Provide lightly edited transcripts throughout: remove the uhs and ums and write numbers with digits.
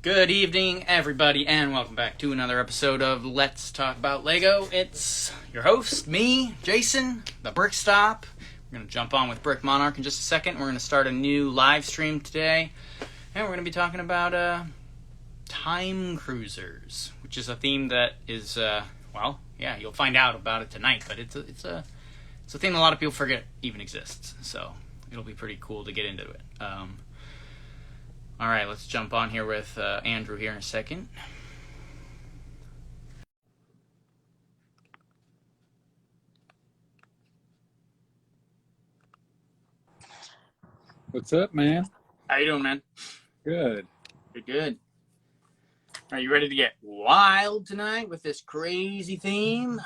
Good evening, everybody, and welcome back to another episode of Let's Talk About Lego. It's your host, me, Jason, the Brick Stop. We're going to jump on with Brick Monarch in just a second. We're going to start a new live stream today, and we're going to be talking about Time Cruisers, which is a theme that is, you'll find out about it tonight, but it's a theme a lot of people forget even exists, so it'll be pretty cool to get into it. All right, let's jump on here with Andrew here in a second. What's up, man? How you doing, man? Good. Good. Are you ready to get wild tonight with this crazy theme?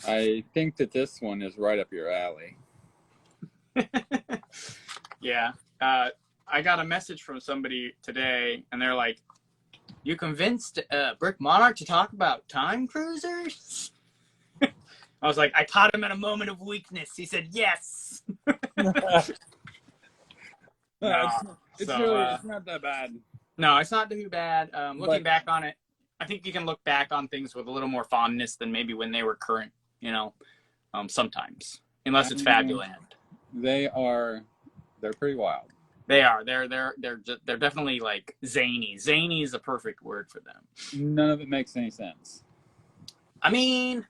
I think that this one is right up your alley. Yeah. I got a message from somebody today, and they're like, "You convinced Brick Monarch to talk about Time Cruisers?" I was like, I caught him in a moment of weakness. He said, yes. It's not that bad. No, it's not too bad. Looking back on it, I think you can look back on things with a little more fondness than maybe when they were current, sometimes. Unless it's Fabuland. They're pretty wild. They are. They're definitely like zany. Zany is the perfect word for them. None of it makes any sense. I mean,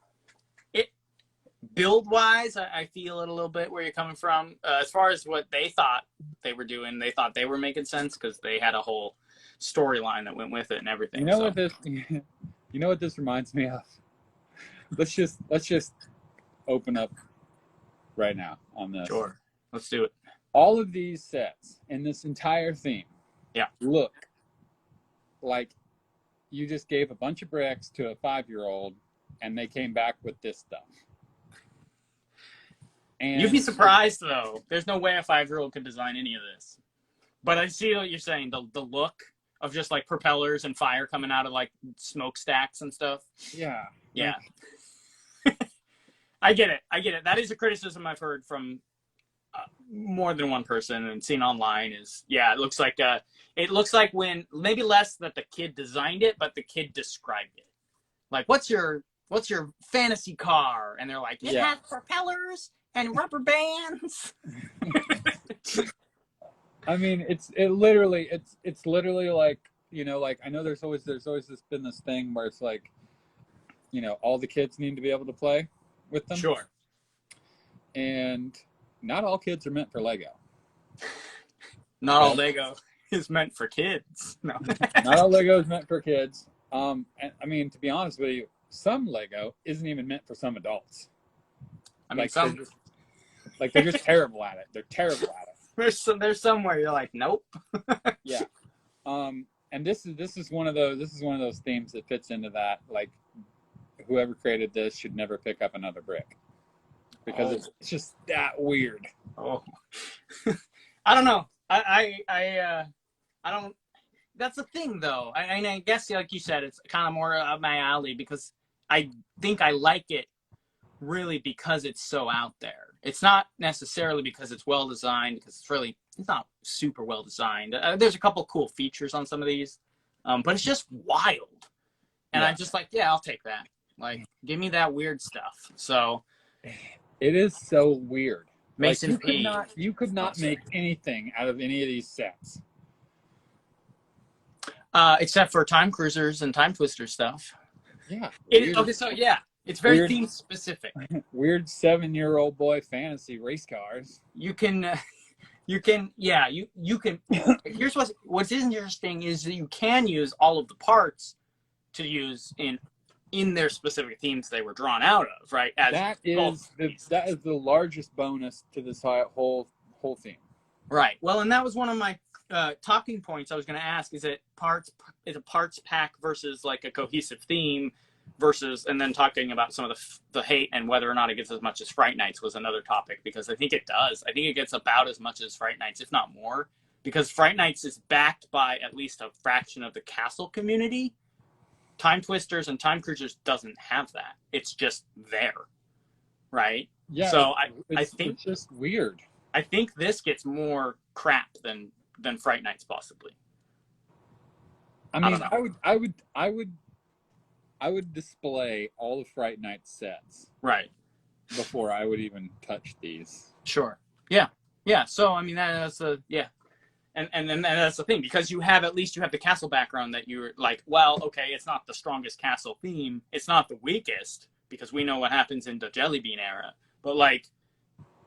build-wise, I feel it a little bit where you're coming from. As far as what they thought they were doing, they thought they were making sense because they had a whole storyline that went with it and everything. What this reminds me of? Let's just open up right now on this. Sure. Let's do it. All of these sets in this entire theme, look like you just gave a bunch of bricks to a 5-year-old and they came back with this stuff. And you'd be surprised, though. There's no way a 5-year-old could design any of this. But I see what you're saying. The look of just like propellers and fire coming out of like smokestacks and stuff. Yeah. Yeah. I get it. That is a criticism I've heard from more than one person and seen online is, it looks like when, maybe less that the kid designed it, but the kid described it. Like, what's your fantasy car? And they're like, it has propellers and rubber bands. I mean, it's literally like, like, I know there's always been this thing where it's like, all the kids need to be able to play with them. Sure. And not all kids are meant for Lego. Not all Lego is meant for kids. No. Not all Lego is meant for kids. And I mean, to be honest with you, some Lego isn't even meant for some adults. I mean, they're just terrible at it. They're terrible at it. There's somewhere you're like, nope. Yeah. And this is one of those themes that fits into that. Like, whoever created this should never pick up another brick. Because it's just that weird. Oh, I don't know. I don't. That's the thing, though. I guess, like you said, it's kind of more up my alley because I think I like it really because it's so out there. It's not necessarily because it's well designed, because it's not super well designed. There's a couple cool features on some of these, but it's just wild. And I'm just like, I'll take that. Like, give me that weird stuff. So. It is so weird. Mason P. You could not make anything out of any of these sets. Except for Time Cruisers and Time Twister stuff. Yeah. It's very theme specific. Weird 7-year-old boy fantasy race cars. You can. Here's what's interesting is that you can use all of the parts to use in their specific themes they were drawn out of, right? That is the largest bonus to this whole theme. Right. Well, and that was one of my talking points I was going to ask. Is it a parts pack versus like a cohesive theme versus, and then talking about some of the hate and whether or not it gets as much as Fright Nights was another topic, because I think it does. I think it gets about as much as Fright Nights, if not more, because Fright Nights is backed by at least a fraction of the castle community. Time Twisters and Time Cruisers doesn't have that. It's just there, right? Yeah. So I think it's just weird. I think this gets more crap than Fright Nights possibly. I I don't mean, know. I would display all the Fright Night sets Right. before I would even touch these. Sure. Yeah. Yeah. So I mean that's a yeah. And that's the thing, because you have, at least you have the castle background that you're like, well, okay, it's not the strongest castle theme, it's not the weakest, because we know what happens in the Jellybean era, but like,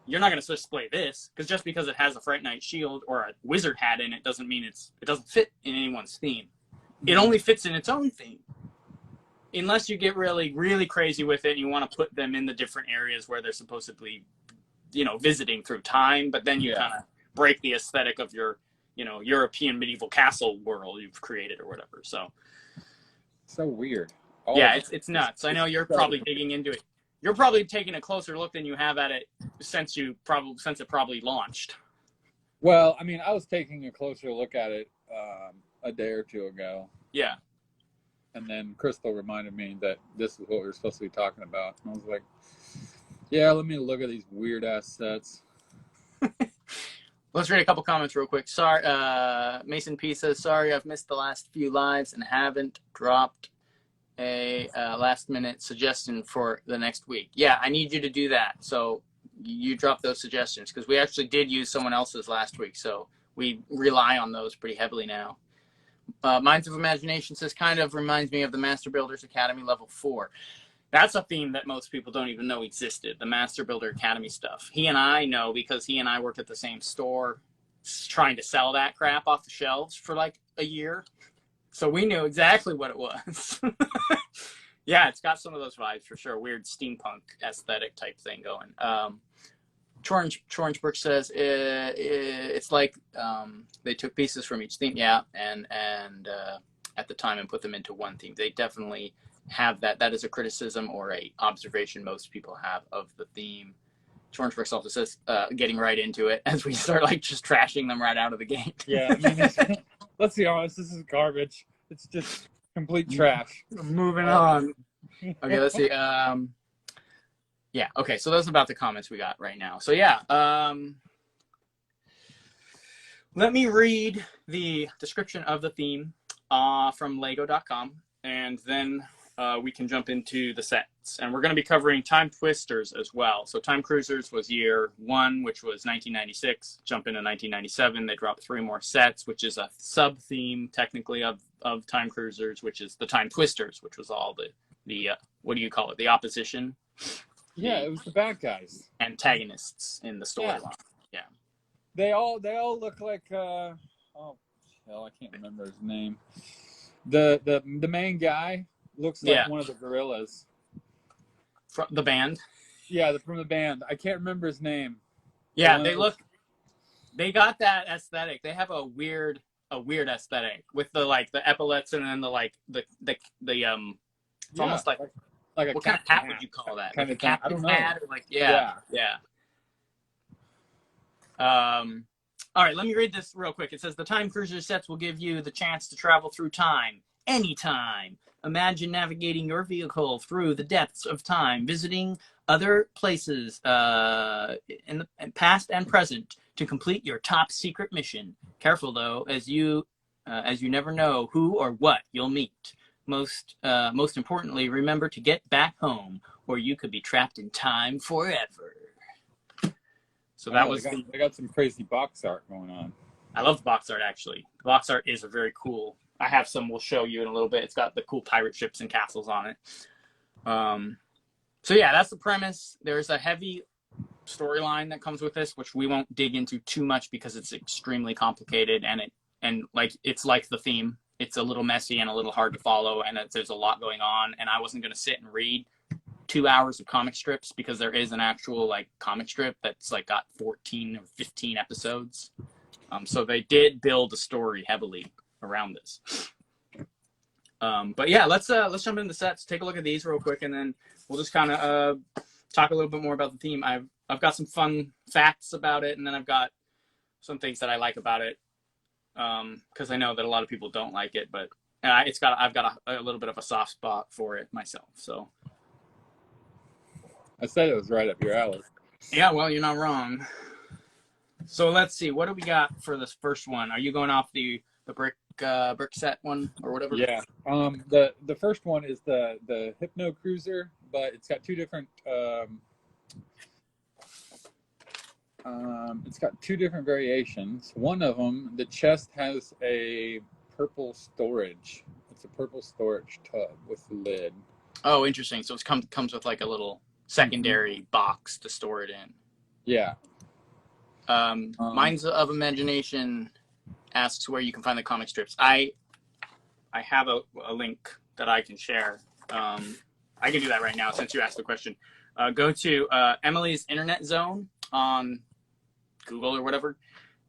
you're not going to display this, because just because it has a Fright Night shield or a wizard hat in it doesn't mean it doesn't fit in anyone's theme. It only fits in its own theme, unless you get really really crazy with it and you want to put them in the different areas where they're supposedly, visiting through time, but then you Yeah. kind of break the aesthetic of your, European medieval castle world you've created or whatever. So So weird. All yeah, of it. it's nuts. I know you're so probably weird. digging into it. You're probably taking a closer look than you have at it since it probably launched. Well, I mean, I was taking a closer look at it a day or two ago, Yeah. and then Crystal reminded me that this is what we were supposed to be talking about. And I was like, yeah, let me look at these weird ass sets. Let's read a couple comments real quick. Sorry, Mason P says, sorry I've missed the last few lives and haven't dropped a last minute suggestion for the next week. Yeah, I need you to do that. So you drop those suggestions, because we actually did use someone else's last week. So we rely on those pretty heavily now. Minds of Imagination says, kind of reminds me of the Master Builders Academy Level 4. That's a theme that most people don't even know existed, the Master Builder Academy stuff. He and I know, because he and I worked at the same store trying to sell that crap off the shelves for like a year. So we knew exactly what it was. Yeah, it's got some of those vibes for sure. Weird steampunk aesthetic type thing going. Chornsbrook says it's like they took pieces from each theme, yeah, and at the time and put them into one theme. They definitely have that. That is a criticism or a observation most people have of the theme. Chornsbrook also says, getting right into it as we start like just trashing them right out of the gate. Yeah, I mean, let's be honest, this is garbage. It's just complete trash. Moving on. Okay, let's see. Yeah, okay, so that's about the comments we got right now. So yeah, let me read the description of the theme from lego.com, and then we can jump into the sets. And we're going to be covering Time Twisters as well. So Time Cruisers was year 1, which was 1996. Jump into 1997. They dropped 3 more sets, which is a sub-theme, technically, of Time Cruisers, which is the Time Twisters, which was all the what do you call it? The opposition? Yeah, it was the bad guys. Antagonists in the storyline. Yeah. They all look like oh hell, I can't remember his name. The main guy looks like one of the gorillas. From the band? Yeah, from the band. I can't remember his name. Yeah, they got that aesthetic. They have a weird aesthetic with the epaulets, and then it's almost like a what kind of hat would you call that? Kind like of thing. I don't know. Hat or yeah. All right, let me read this real quick. It says, the Time Cruiser sets will give you the chance to travel through time, anytime. Imagine navigating your vehicle through the depths of time, visiting other places in the past and present to complete your top secret mission. Careful, though, as you never know who or what you'll meet. Most importantly, remember to get back home, or you could be trapped in time forever. So that was they got some crazy box art going on. I love the box art, actually. The box art is a very cool. I have some we'll show you in a little bit. It's got the cool pirate ships and castles on it. So yeah, that's the premise. There's a heavy storyline that comes with this, which we won't dig into too much because it's extremely complicated, and it's like the theme. It's a little messy and a little hard to follow, and there's a lot going on. And I wasn't going to sit and read 2 hours of comic strips, because there is an actual comic strip that's got 14 or 15 episodes. So they did build a story heavily around this. But yeah, let's jump into the sets, take a look at these real quick, and then we'll just kind of talk a little bit more about the theme. I've got some fun facts about it, and then I've got some things that I like about it, because I know that a lot of people don't like it, but I've got a little bit of a soft spot for it myself. So I said it was right up your alley. yeah, well, you're not wrong. So let's see, what do we got for this first one? Are you going off the brick set one or whatever. Yeah. The first one is the Hypno Cruiser, but it's got two different it's got two different variations. One of them, the chest has a purple storage. It's a purple storage tub with the lid. Oh, interesting. So it comes with like a little secondary box to store it in. Yeah. Minds of Imagination asks where you can find the comic strips. I have a link that I can share. I can do that right now since you asked the question. Go to Emily's Internet Zone on Google or whatever,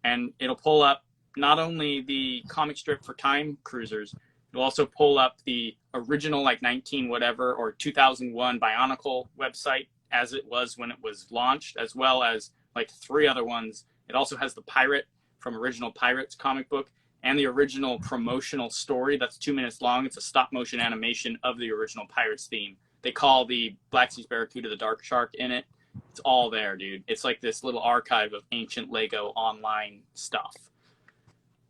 and it'll pull up not only the comic strip for Time Cruisers, it'll also pull up the original like 19 whatever or 2001 Bionicle website as it was when it was launched, as well as like 3 other ones. It also has the Pirate from Original Pirates comic book and the original promotional story that's 2 minutes long. It's a stop motion animation of the original Pirates theme. They call the Black Seas Barracuda the Dark Shark in it. It's all there, dude. It's like this little archive of ancient Lego online stuff.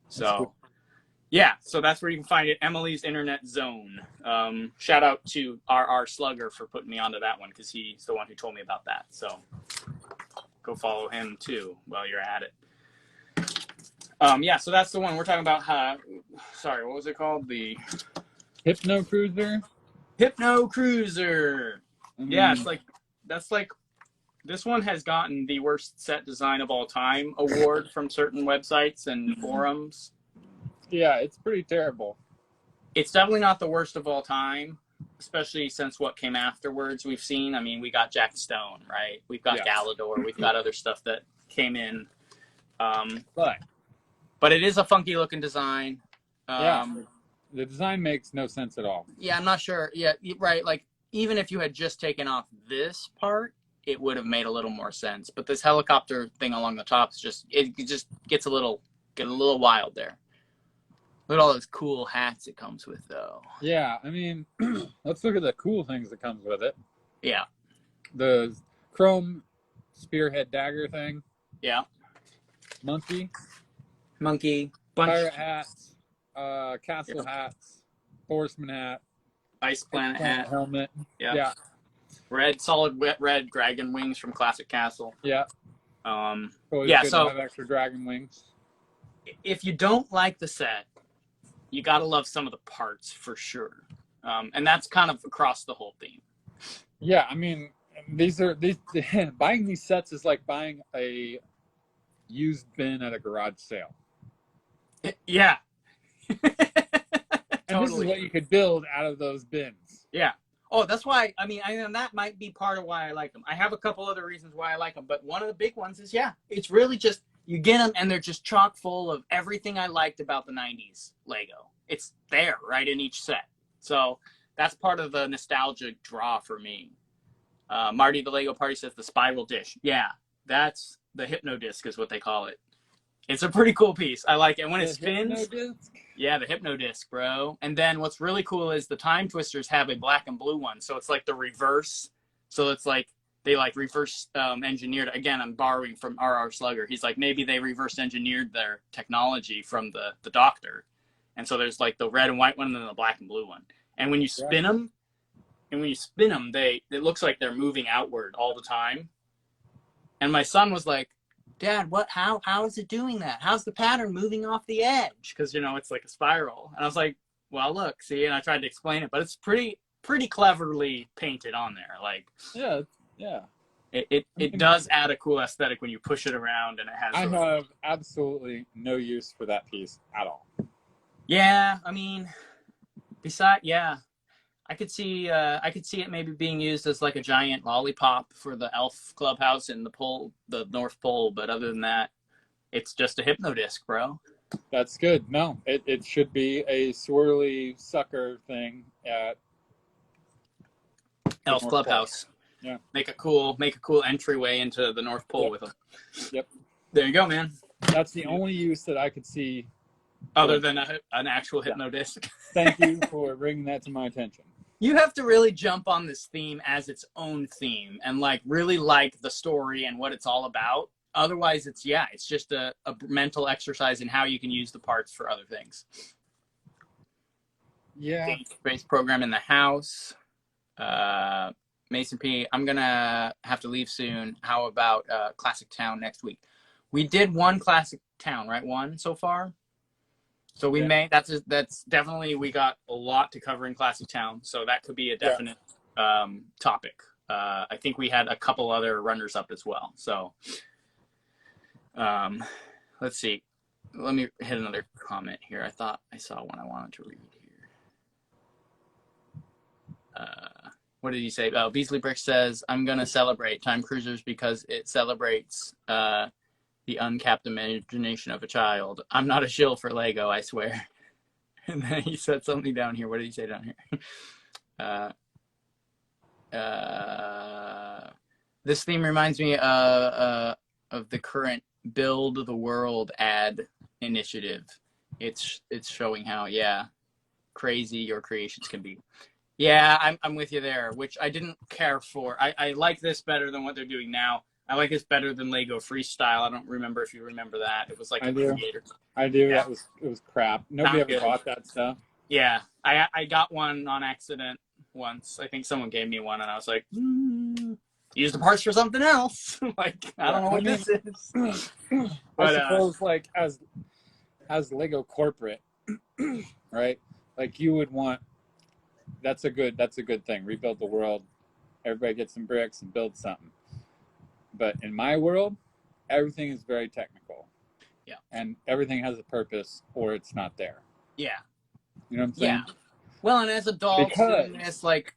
So, cool. Yeah, so that's where you can find it, Emily's Internet Zone. Shout out to RR Slugger for putting me onto that one because he's the one who told me about that. So go follow him too while you're at it. Yeah, so that's the one we're talking about. Sorry, what was it called? The Hypno Cruiser. Hypno Cruiser. Yeah, it's like that's like this one has gotten the worst set design of all time award from certain websites and forums. Yeah, it's pretty terrible. It's definitely not the worst of all time, especially since what came afterwards we've seen. I mean, we got Jack Stone, right? We've got Galador. We've got other stuff that came in. But it is a funky looking design. Yeah, the design makes no sense at all. Yeah, I'm not sure. Yeah, right. Like, even if you had just taken off this part, it would have made a little more sense. But this helicopter thing along the top is just, it just gets a little wild there. Look at all those cool hats it comes with, though. Yeah, I mean, let's look at the cool things that comes with it. Yeah. The chrome spearhead dagger thing. Yeah. Monkey. Bunch. Pirate hats. Castle hats. Horseman hat. Ice Planet hat. Helmet. Yeah. Red, solid wet red dragon wings from Classic Castle. Yeah. So have extra dragon wings. If you don't like the set, you gotta love some of the parts for sure. And that's kind of across the whole theme. Yeah, I mean, buying these sets is like buying a used bin at a garage sale. Yeah. And this is what you could build out of those bins. Yeah. Oh, that's why, I mean, and that might be part of why I like them. I have a couple other reasons why I like them, but one of the big ones is, it's really just, you get them and they're just chock full of everything I liked about the 90s Lego. It's there, right, in each set. So that's part of the nostalgic draw for me. Marty the Lego Party says the spiral dish. Yeah, that's the Hypno Disc is what they call it. It's a pretty cool piece. I like it. When it spins. Yeah, the Hypno Disc, bro. And then what's really cool is the Time Twisters have a black and blue one. So it's like the reverse. So it's like they like reverse engineered. Again, I'm borrowing from R.R. Slugger. He's like, maybe they reverse engineered their technology from the Doctor. And so there's like the red and white one and then the black and blue one. And when you spin them, it looks like they're moving outward all the time. And my son was like, Dad, how is it doing that? How's the pattern moving off the edge? Because, it's like a spiral. And I was like, well, look, see, and I tried to explain it, but it's pretty cleverly painted on there. Like, yeah. It does add a cool aesthetic when you push it around and it has. I have absolutely no use for that piece at all. Yeah, I mean, I could see it maybe being used as like a giant lollipop for the elf clubhouse in the North Pole, but other than that, it's just a Hypno Disc, bro. That's good. No, it should be a swirly sucker thing at Elf Clubhouse. Yeah. Make a cool entryway into the North Pole with them. Yep. There you go, man. That's the only use that I could see. Other than an actual Hypno Disc. Thank you for bringing that to my attention. You have to really jump on this theme as its own theme and like really like the story and what it's all about. otherwise it's just a mental exercise in how you can use the parts for other things. Yeah. Database program in the house. Mason P, I'm gonna have to leave soon. How about Classic Town next week? We did one Classic Town, right? One so far. So we may, that's definitely, we got a lot to cover in Classic Town. So that could be a definite topic. I think we had a couple other runners up as well. So let's see. Let me hit another comment here. I thought I saw one I wanted to read here. What did he say? Oh, Beasley Brick says, I'm going to celebrate Time Cruisers because it celebrates the uncapped imagination of a child. I'm not a shill for Lego, I swear. And then he said something down here. What did he say down here? This theme reminds me of the current Build the World ad initiative. It's showing how, crazy your creations can be. Yeah, I'm with you there, which I didn't care for. I like this better than what they're doing now. I like this better than Lego Freestyle. I don't remember if you remember that. It was like creator. I do. Yeah. It was crap. Nobody ever bought that stuff. Yeah, I got one on accident once. I think someone gave me one, and I was like, use the parts for something else. Like, I don't know what this is. But, I suppose, like, as Lego corporate, right? Like, you would want. That's a good thing. Rebuild the world. Everybody gets some bricks and build something. But in my world, everything is very technical. Yeah. And everything has a purpose, or it's not there. Yeah. You know what I'm saying? Yeah. Well, and as adults doing this, like,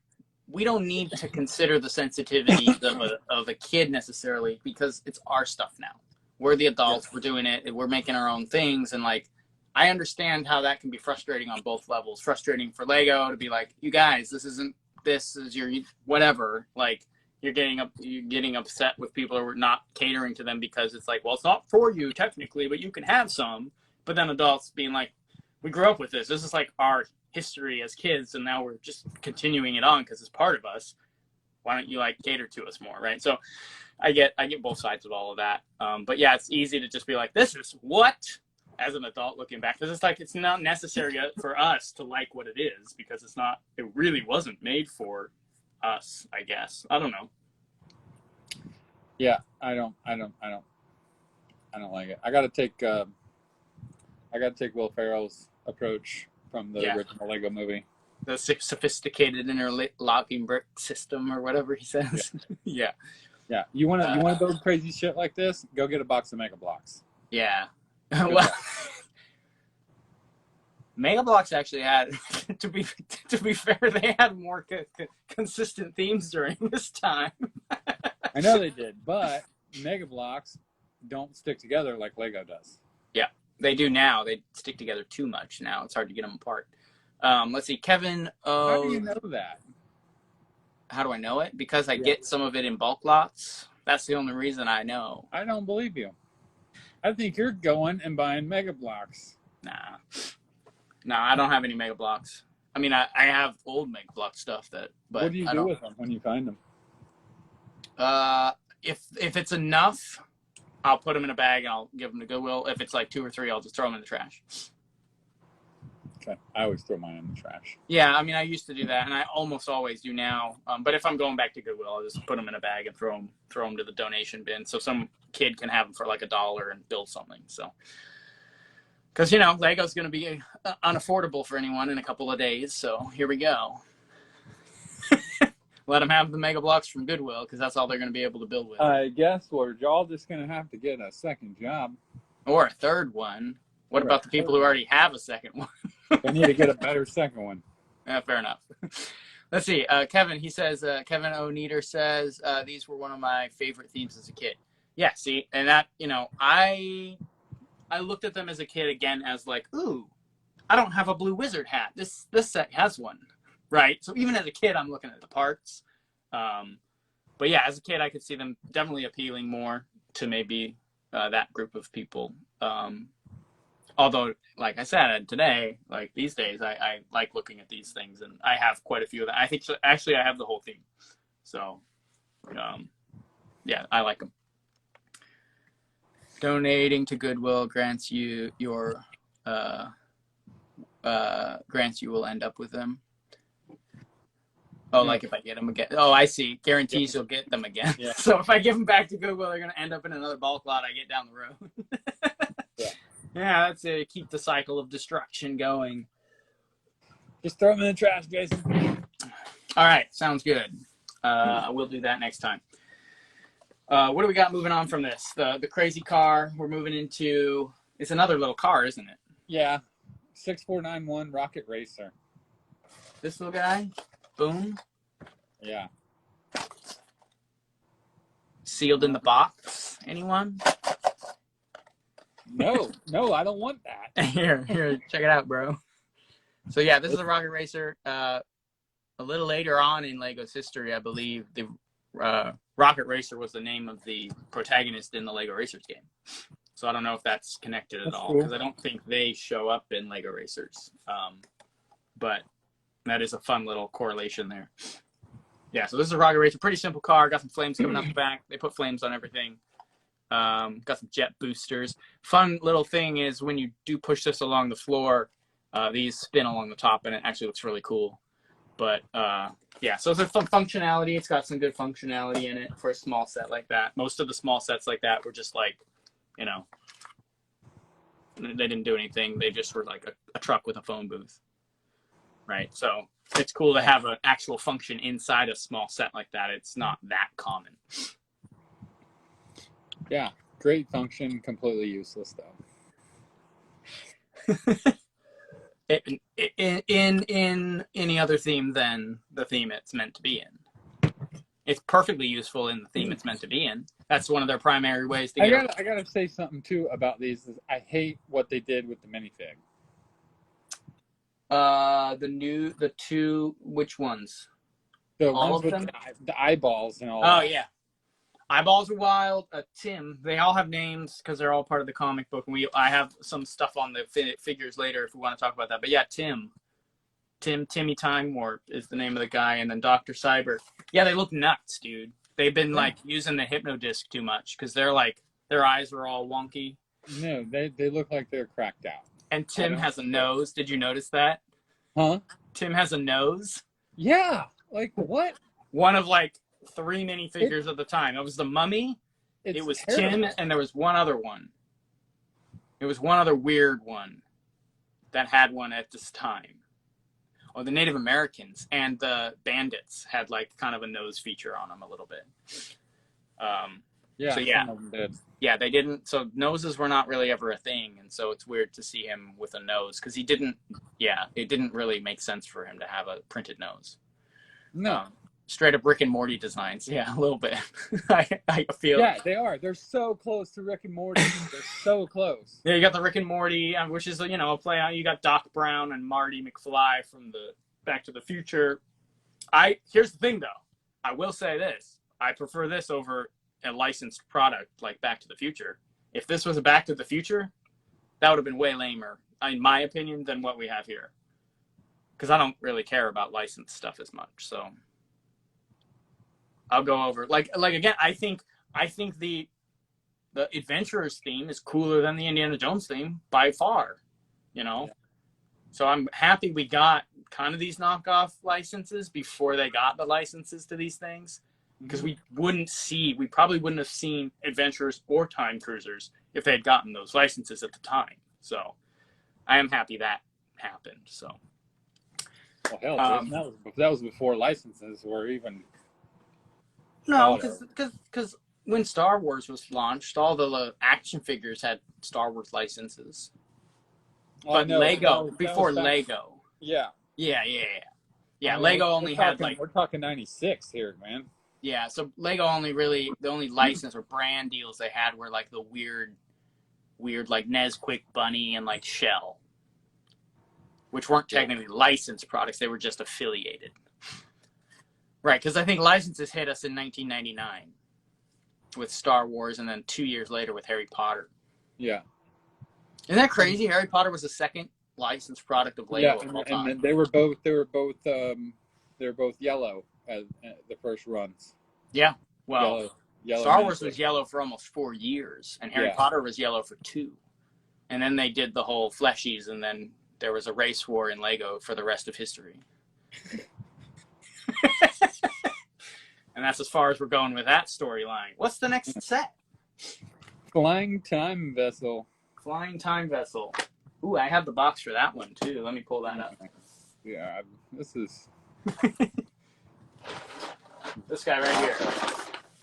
we don't need to consider the sensitivities of a kid necessarily, because it's our stuff now. We're the adults. We're doing it. We're making our own things, and like, I understand how that can be frustrating on both levels. Frustrating for Lego to be like, you guys, this is your whatever. Like, you're getting upset with people who are not catering to them because it's like, well, it's not for you technically, but you can have some. But then adults being like, we grew up with this. This is like our history as kids, and now we're just continuing it on because it's part of us. Why don't you like cater to us more, right? So I get both sides of all of that. But yeah, it's easy to just be like, this is what, as an adult looking back, because it's like, it's not necessary for us to like what it is, because it really wasn't made for us, I guess. I don't know. Yeah, I don't like it. I gotta take Will Ferrell's approach from the original Lego movie. The sophisticated interlocking brick system, or whatever he says. Yeah. Yeah. You wanna build crazy shit like this? Go get a box of Mega Blocks. Yeah. Well, Mega Blocks actually had, to be fair, they had more consistent themes during this time. I know they did, but Mega Blocks don't stick together like Lego does. Yeah, they do now. They stick together too much now. It's hard to get them apart. Let's see, Kevin. How do you know that? How do I know it? Because I get some of it in bulk lots. That's the only reason I know. I don't believe you. I think you're going and buying Mega Blocks. Nah, I don't have any Mega Blocks. I mean, I have old Mega Block stuff but what do you do with them when you find them? If it's enough, I'll put them in a bag and I'll give them to Goodwill. If it's like 2 or 3, I'll just throw them in the trash. Okay, I always throw mine in the trash. Yeah, I mean, I used to do that, and I almost always do now. But if I'm going back to Goodwill, I'll just put them in a bag and throw them to the donation bin, so some kid can have them for like $1 and build something. So, because Lego's going to be unaffordable for anyone in a couple of days. So here we go. Let them have the Mega Blocks from Goodwill, because that's all they're going to be able to build with. I guess we're all just going to have to get a second job. Or a third one. What about the people who already have a second one? They need to get a better second one. Yeah, fair enough. Let's see. Kevin, he says, Kevin O'Needer says, these were one of my favorite themes as a kid. Yeah, see, and that, I looked at them as a kid again as like, ooh, I don't have a blue wizard hat. This set has one. Right. So even as a kid, I'm looking at the parts. But yeah, as a kid, I could see them definitely appealing more to maybe that group of people. Although, like I said, today, like these days, I like looking at these things, and I have quite a few of them. I think actually I have the whole theme. So, yeah, I like them. Donating to Goodwill grants you your grants you will end up with them. Oh, No. like if I get them again. Oh, I see. Guarantees Yeah. you'll get them again. Yeah. So if I give them back to Goodwill, they're going to end up in another bulk lot I get down the road. Yeah. Yeah, that's it. Keep the cycle of destruction going. Just throw them in the trash, Jason. All right, sounds good. We'll do that next time. What do we got moving on from this? The crazy car. We're moving into. It's another little car, isn't it? Yeah. 6491 Rocket Racer. This little guy. Boom. Yeah. Sealed in the box. Anyone? No, I don't want that. Here, check it out, bro. So yeah, this is a Rocket Racer. A little later on in Lego's history, I believe the Rocket Racer was the name of the protagonist in the Lego Racers game. So I don't know if that's connected at all, because I don't think they show up in Lego Racers. But that is a fun little correlation there. Yeah, so this is a Rocket Racer. Pretty simple car. Got some flames coming out the back. They put flames on everything. Got some jet boosters. Fun little thing is when you do push this along the floor, these spin along the top, and it actually looks really cool. But yeah, so it's a functionality. It's got some good functionality in it for a small set like that. Most of the small sets like that were just like, you know, they didn't do anything. They just were like a truck with a phone booth, right? So it's cool to have an actual function inside a small set like that. It's not that common. Yeah, great function, completely useless though. In any other theme than the theme it's meant to be in. It's perfectly useful in the theme it's meant to be in. That's one of their primary ways to get. I gotta say something too about these. Is I hate what they did with the minifig. The two, which ones? The All ones of with them? the eyeballs and all. Oh that. yeah, Eyeballs are Wild. Tim. They all have names because they're all part of the comic book, and I have some stuff on the figures later if we want to talk about that. But yeah, Timmy Time Warp is the name of the guy, and then Dr. Cyber. Yeah, they look nuts, dude. They've been like using the hypno disc too much because they're like their eyes are all wonky. No, they look like they're cracked out. And Tim has a nose. Did you notice that? Huh? Tim has a nose. Yeah. Like what? One of like 3 minifigures of the time. It was the Mummy. It was terrible. Tim, and there was one other one. It was one other weird one that had one at this time. Oh, the Native Americans and the Bandits had like kind of a nose feature on them a little bit. Yeah. So yeah, some of them did. Yeah, they didn't. So noses were not really ever a thing, and so it's weird to see him with a nose because he didn't. Yeah, it didn't really make sense for him to have a printed nose. No. Straight up Rick and Morty designs. Yeah, a little bit. I feel. Yeah, they are. They're so close to Rick and Morty. They're so close. Yeah, you got the Rick and Morty, which is a play on. You got Doc Brown and Marty McFly from the Back to the Future. Here's the thing though. I will say this. I prefer this over a licensed product like Back to the Future. If this was a Back to the Future, that would have been way lamer, in my opinion, than what we have here. Because I don't really care about licensed stuff as much, so I'll go over like again. I think the Adventurers theme is cooler than the Indiana Jones theme by far. Yeah. So I'm happy we got kind of these knockoff licenses before they got the licenses to these things, because we probably wouldn't have seen Adventurers or Time Cruisers if they had gotten those licenses at the time. So I am happy that happened. So. Well, hell, that was before licenses were even. No, because when Star Wars was launched, all the action figures had Star Wars licenses. But Lego, before Lego. Yeah. Yeah, Lego only had like... We're talking 96 here, man. Yeah, so Lego the only license or brand deals they had were like the weird like Nesquik Bunny and like Shell, which weren't technically licensed products. They were just affiliated. Right, because I think licenses hit us in 1999 with Star Wars, and then 2 years later with Harry Potter. Yeah. Isn't that crazy? Harry Potter was the second licensed product of Lego of all time. And they were both yellow as the first runs. Yeah. Well, Yellow Star Wars miniature. was yellow for almost 4 years, and Harry Yeah. Potter was yellow for 2. And then they did the whole fleshies, and then there was a race war in Lego for the rest of history. And that's as far as we're going with that storyline. What's the next set? Flying Time Vessel. Flying Time Vessel. Ooh, I have the box for that one, too. Let me pull that up. Yeah, this is... This guy right here.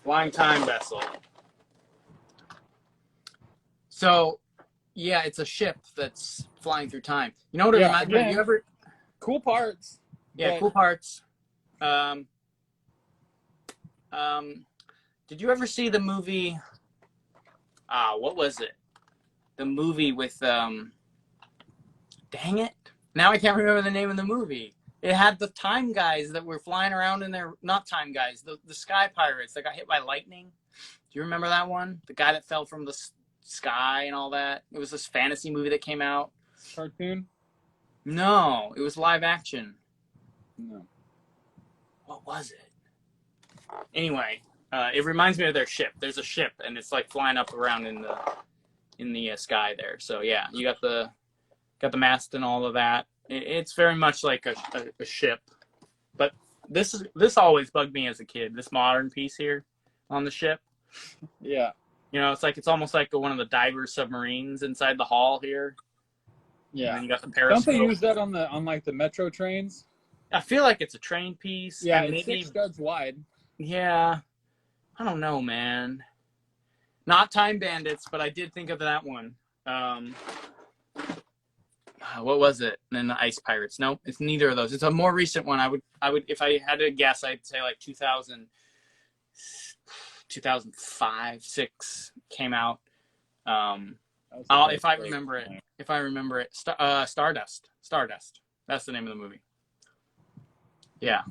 Flying Time Vessel. So, yeah, it's a ship that's flying through time. You know what it reminds me of? You ever... Cool parts. Yeah, cool parts. Did you ever see the movie? What was it? The movie with dang it! Now I can't remember the name of the movie. It had the time guys that were flying around in their not time guys, the sky pirates that got hit by lightning. Do you remember that one? The guy that fell from the sky and all that. It was this fantasy movie that came out. Cartoon? No, it was live action. No. What was it? Anyway, it reminds me of their ship. There's a ship, and it's like flying up around in the sky there. So yeah, you got the mast and all of that. It's very much like a ship. But this always bugged me as a kid. This modern piece here on the ship. Yeah. You know, it's almost like one of the diver submarines inside the hull here. Yeah. And then you got the periscope. Don't they use that on like the metro trains? I feel like it's a train piece. Yeah, and it's maybe 6 studs wide. Yeah, I don't know, man. Not Time Bandits, but I did think of that one. What was it? And then the Ice Pirates. Nope, it's neither of those. It's a more recent one. I would, if I had to guess, I'd say like 2005, 6 came out. If I remember it, Stardust. That's the name of the movie. Yeah.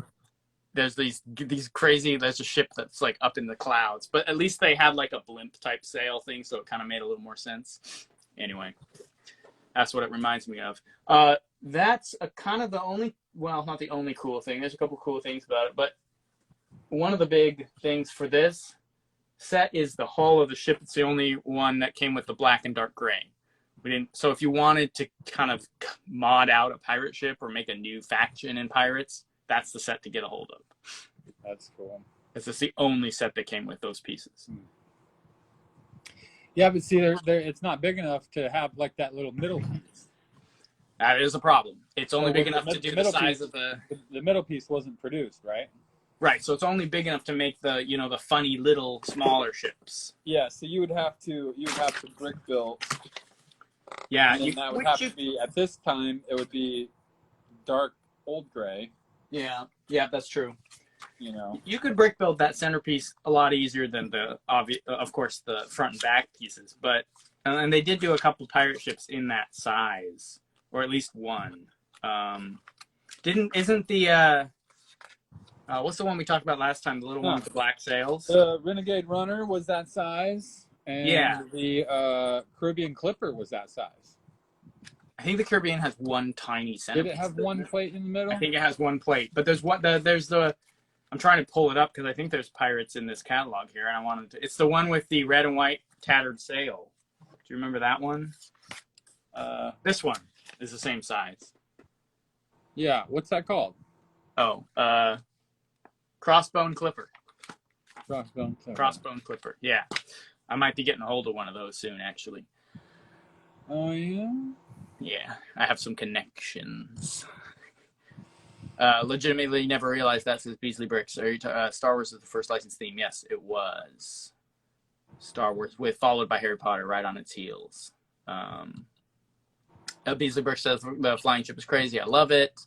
There's these crazy, there's a ship that's like up in the clouds, but at least they had like a blimp type sail thing, so it kind of made a little more sense. Anyway, that's what it reminds me of. That's kind of the only, well, not the only cool thing. There's a couple cool things about it, but one of the big things for this set is the hull of the ship. It's the only one that came with the black and dark gray. So if you wanted to kind of mod out a pirate ship or make a new faction in Pirates, that's the set to get a hold of. That's cool. It's the only set that came with those pieces. Yeah, but see, it's not big enough to have like that little middle piece. That is a problem. It's only big enough to do the size of the middle piece wasn't produced, right? Right, so it's only big enough to make the the funny little smaller ships. Yeah, so you would have to brick build. Yeah, that would have to be at this time. It would be dark old gray. Yeah, that's true. You could brick build that centerpiece a lot easier than of course, the front and back pieces. But and they did do a couple pirate ships in that size, or at least one. Isn't the what's the one we talked about last time? The little one with the black sails. The Renegade Runner was that size, and the Caribbean Clipper was that size. I think the Caribbean has one tiny centerpiece. Did it have one plate in the middle? I think it has one plate, but there's I'm trying to pull it up because I think there's pirates in this catalog here, and I wanted to. It's the one with the red and white tattered sail. Do you remember that one? This one is the same size. Yeah, what's that called? Oh, Crossbone Clipper. Crossbone Clipper. Yeah, I might be getting a hold of one of those soon, actually. Oh yeah. Yeah, I have some connections. Legitimately never realized that's his Beasley Bricks. Star Wars is the first licensed theme. Yes, it was. Star Wars, followed by Harry Potter right on its heels. Beasley Bricks says the flying ship is crazy. I love it.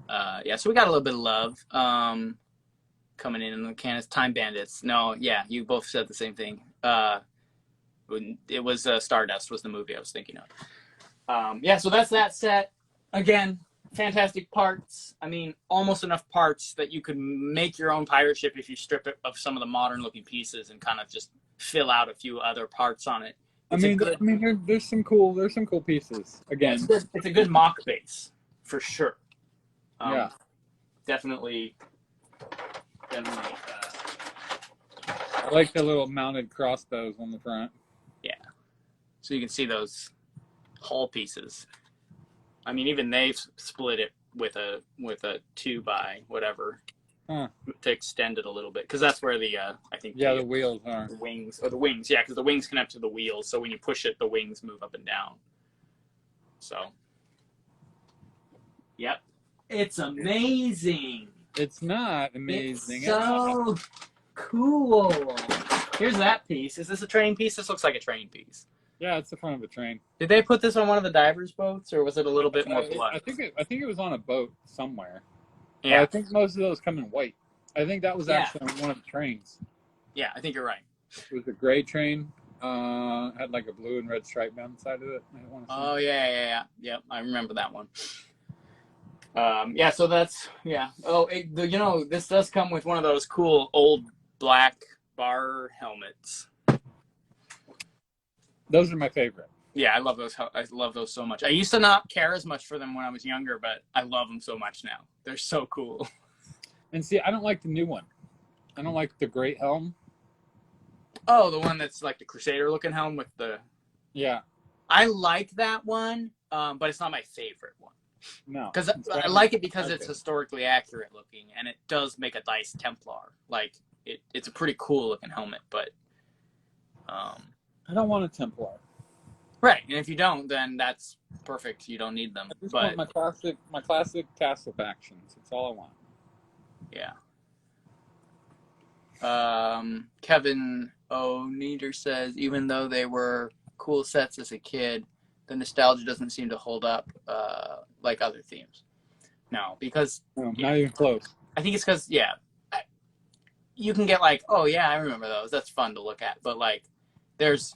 Yeah, so we got a little bit of love coming in the can. It's Time Bandits. No, yeah, you both said the same thing. It was Stardust was the movie I was thinking of. Yeah, so that's that set. Again, fantastic parts. I mean, almost enough parts that you could make your own pirate ship if you strip it of some of the modern looking pieces and kind of just fill out a few other parts on it. There's some cool pieces. Again, it's a good mock base for sure. Definitely a I like the little mounted crossbows on the front. Yeah. So you can see those hull pieces. I mean, even they've split it with a 2 by whatever to extend it a little bit, because that's where the I think the wheels are. The wings, or the wings, yeah, because the wings connect to the wheels. So when you push it, the wings move up and down. So, yep, it's amazing. It's not amazing. It's so cool. Here's that piece. Is this a train piece? This looks like a train piece. Yeah, it's the front of a train. Did they put this on one of the divers' boats, or was it a little bit more blood? I think it was on a boat somewhere. Yeah. I think most of those come in white. I think that was actually on one of the trains. Yeah, I think you're right. It was a gray train. Had like a blue and red stripe down the side of it. Oh yeah. Yep, I remember that one. Yeah, so that's Oh, this does come with one of those cool old black bar helmets. Those are my favorite. Yeah, I love those. I love those so much. I used to not care as much for them when I was younger, but I love them so much now. They're so cool. And see, I don't like the new one. I don't like the great helm. Oh, the one that's like the Crusader-looking helm with the... Yeah. I like that one, but it's not my favorite one. No. Because I like it because it's historically accurate looking, and it does make a Dice Templar. Like, it's a pretty cool looking helmet, but... I don't want a Templar. Right, and if you don't, then that's perfect. You don't need them. I just want my classic castle factions. That's all I want. Yeah. Kevin O'Needer says, even though they were cool sets as a kid, the nostalgia doesn't seem to hold up like other themes. No, because... No, not even close. I think it's because, you can get like, oh yeah, I remember those. That's fun to look at. But like, there's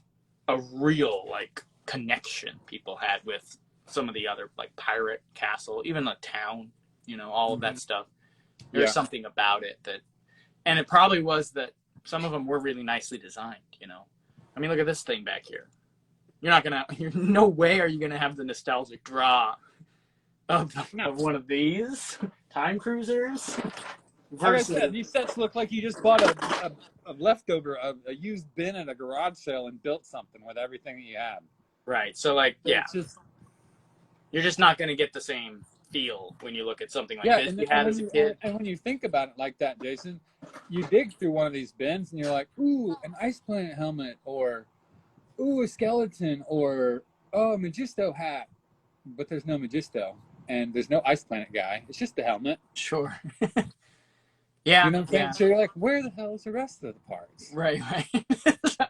a real like connection people had with some of the other like pirate castle, even the town, all of that stuff. There's something about it that, and it probably was that some of them were really nicely designed. I mean, look at this thing back here. No way are you gonna have the nostalgic draw of one of these time cruisers. Versus... Like I said, these sets look like you just bought a leftover, a used bin at a garage sale and built something with everything that you had. Right. So, like, It's you're just not going to get the same feel when you look at something like this you had as a kid. And when you think about it like that, Jason, you dig through one of these bins and you're like, ooh, an Ice Planet helmet, or ooh, a skeleton, or oh, a Magisto hat. But there's no Magisto, and there's no Ice Planet guy. It's just the helmet. Sure. Yeah. You know what I'm saying? Yeah. So you're like, where the hell is the rest of the parts? Right.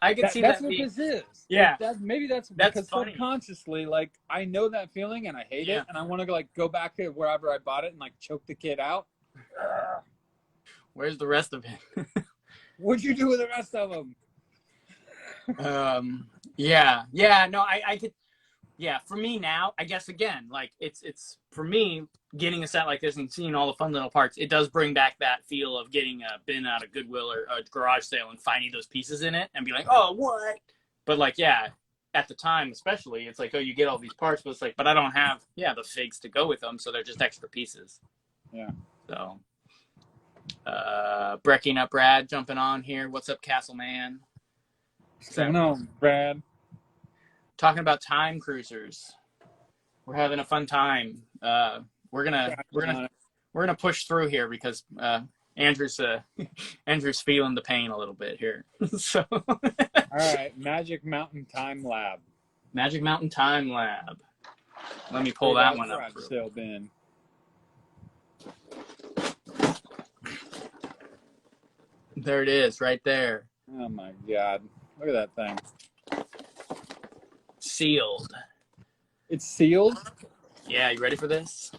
I can see that's what this is. Yeah. Maybe that's because funny. Subconsciously, like, I know that feeling and I hate it, and I want to go back to wherever I bought it and like choke the kid out. Where's the rest of it? What'd you do with the rest of them? Yeah. No, I could. Yeah, for me now, I guess again, like it's for me getting a set like this and seeing all the fun little parts. It does bring back that feel of getting a bin out of Goodwill or a garage sale and finding those pieces in it and be like, oh, what? But like, yeah, at the time, especially, it's like, oh, you get all these parts, but it's like, but I don't have the figs to go with them, so they're just extra pieces. Yeah. So, Brecking up, Brad, jumping on here. What's up, Castle Man? What's going on, Brad? Talking about time cruisers. We're having a fun time. We're gonna push through here because Andrew's feeling the pain a little bit here. So all right, Magic Mountain Time Lab. Magic Mountain Time Lab. Let me pull that one up. Still been. There it is, right there. Oh my God! Look at that thing. Sealed. It's sealed? Yeah, you ready for this?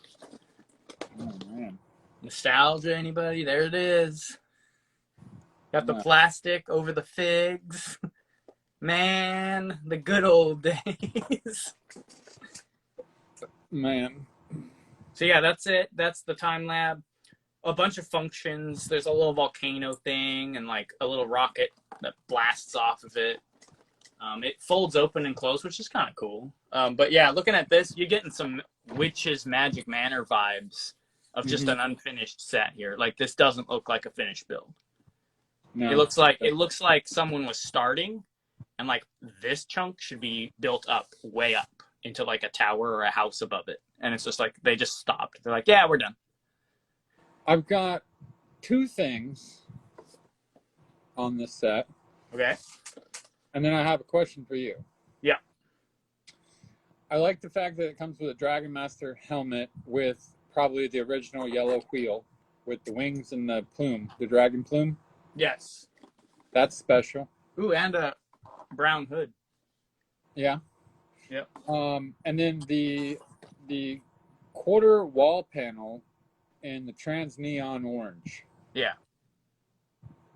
Oh, man. Nostalgia, anybody? There it is. Got the plastic over the figs. Man, the good old days. Man. So yeah, that's it. That's the time lab. A bunch of functions. There's a little volcano thing and like a little rocket that blasts off of it. It folds open and closed, which is kind of cool. But yeah, looking at this, you're getting some Witch's Magic Manor vibes of just an unfinished set here. Like, this doesn't look like a finished build. It No. looks like someone was starting, and like this chunk should be built up way up into like a tower or a house above it, and it's just like they just stopped. They're like, yeah, we're done. I've got two things on this set, Okay. and then I have a question for you. Yeah. I like the fact that it comes with a Dragon Master helmet with probably the original yellow wheel with the wings and the plume, the dragon plume. Yes. That's special. Ooh, and a brown hood. Yeah. Yep. And then the quarter wall panel in the trans neon orange. Yeah.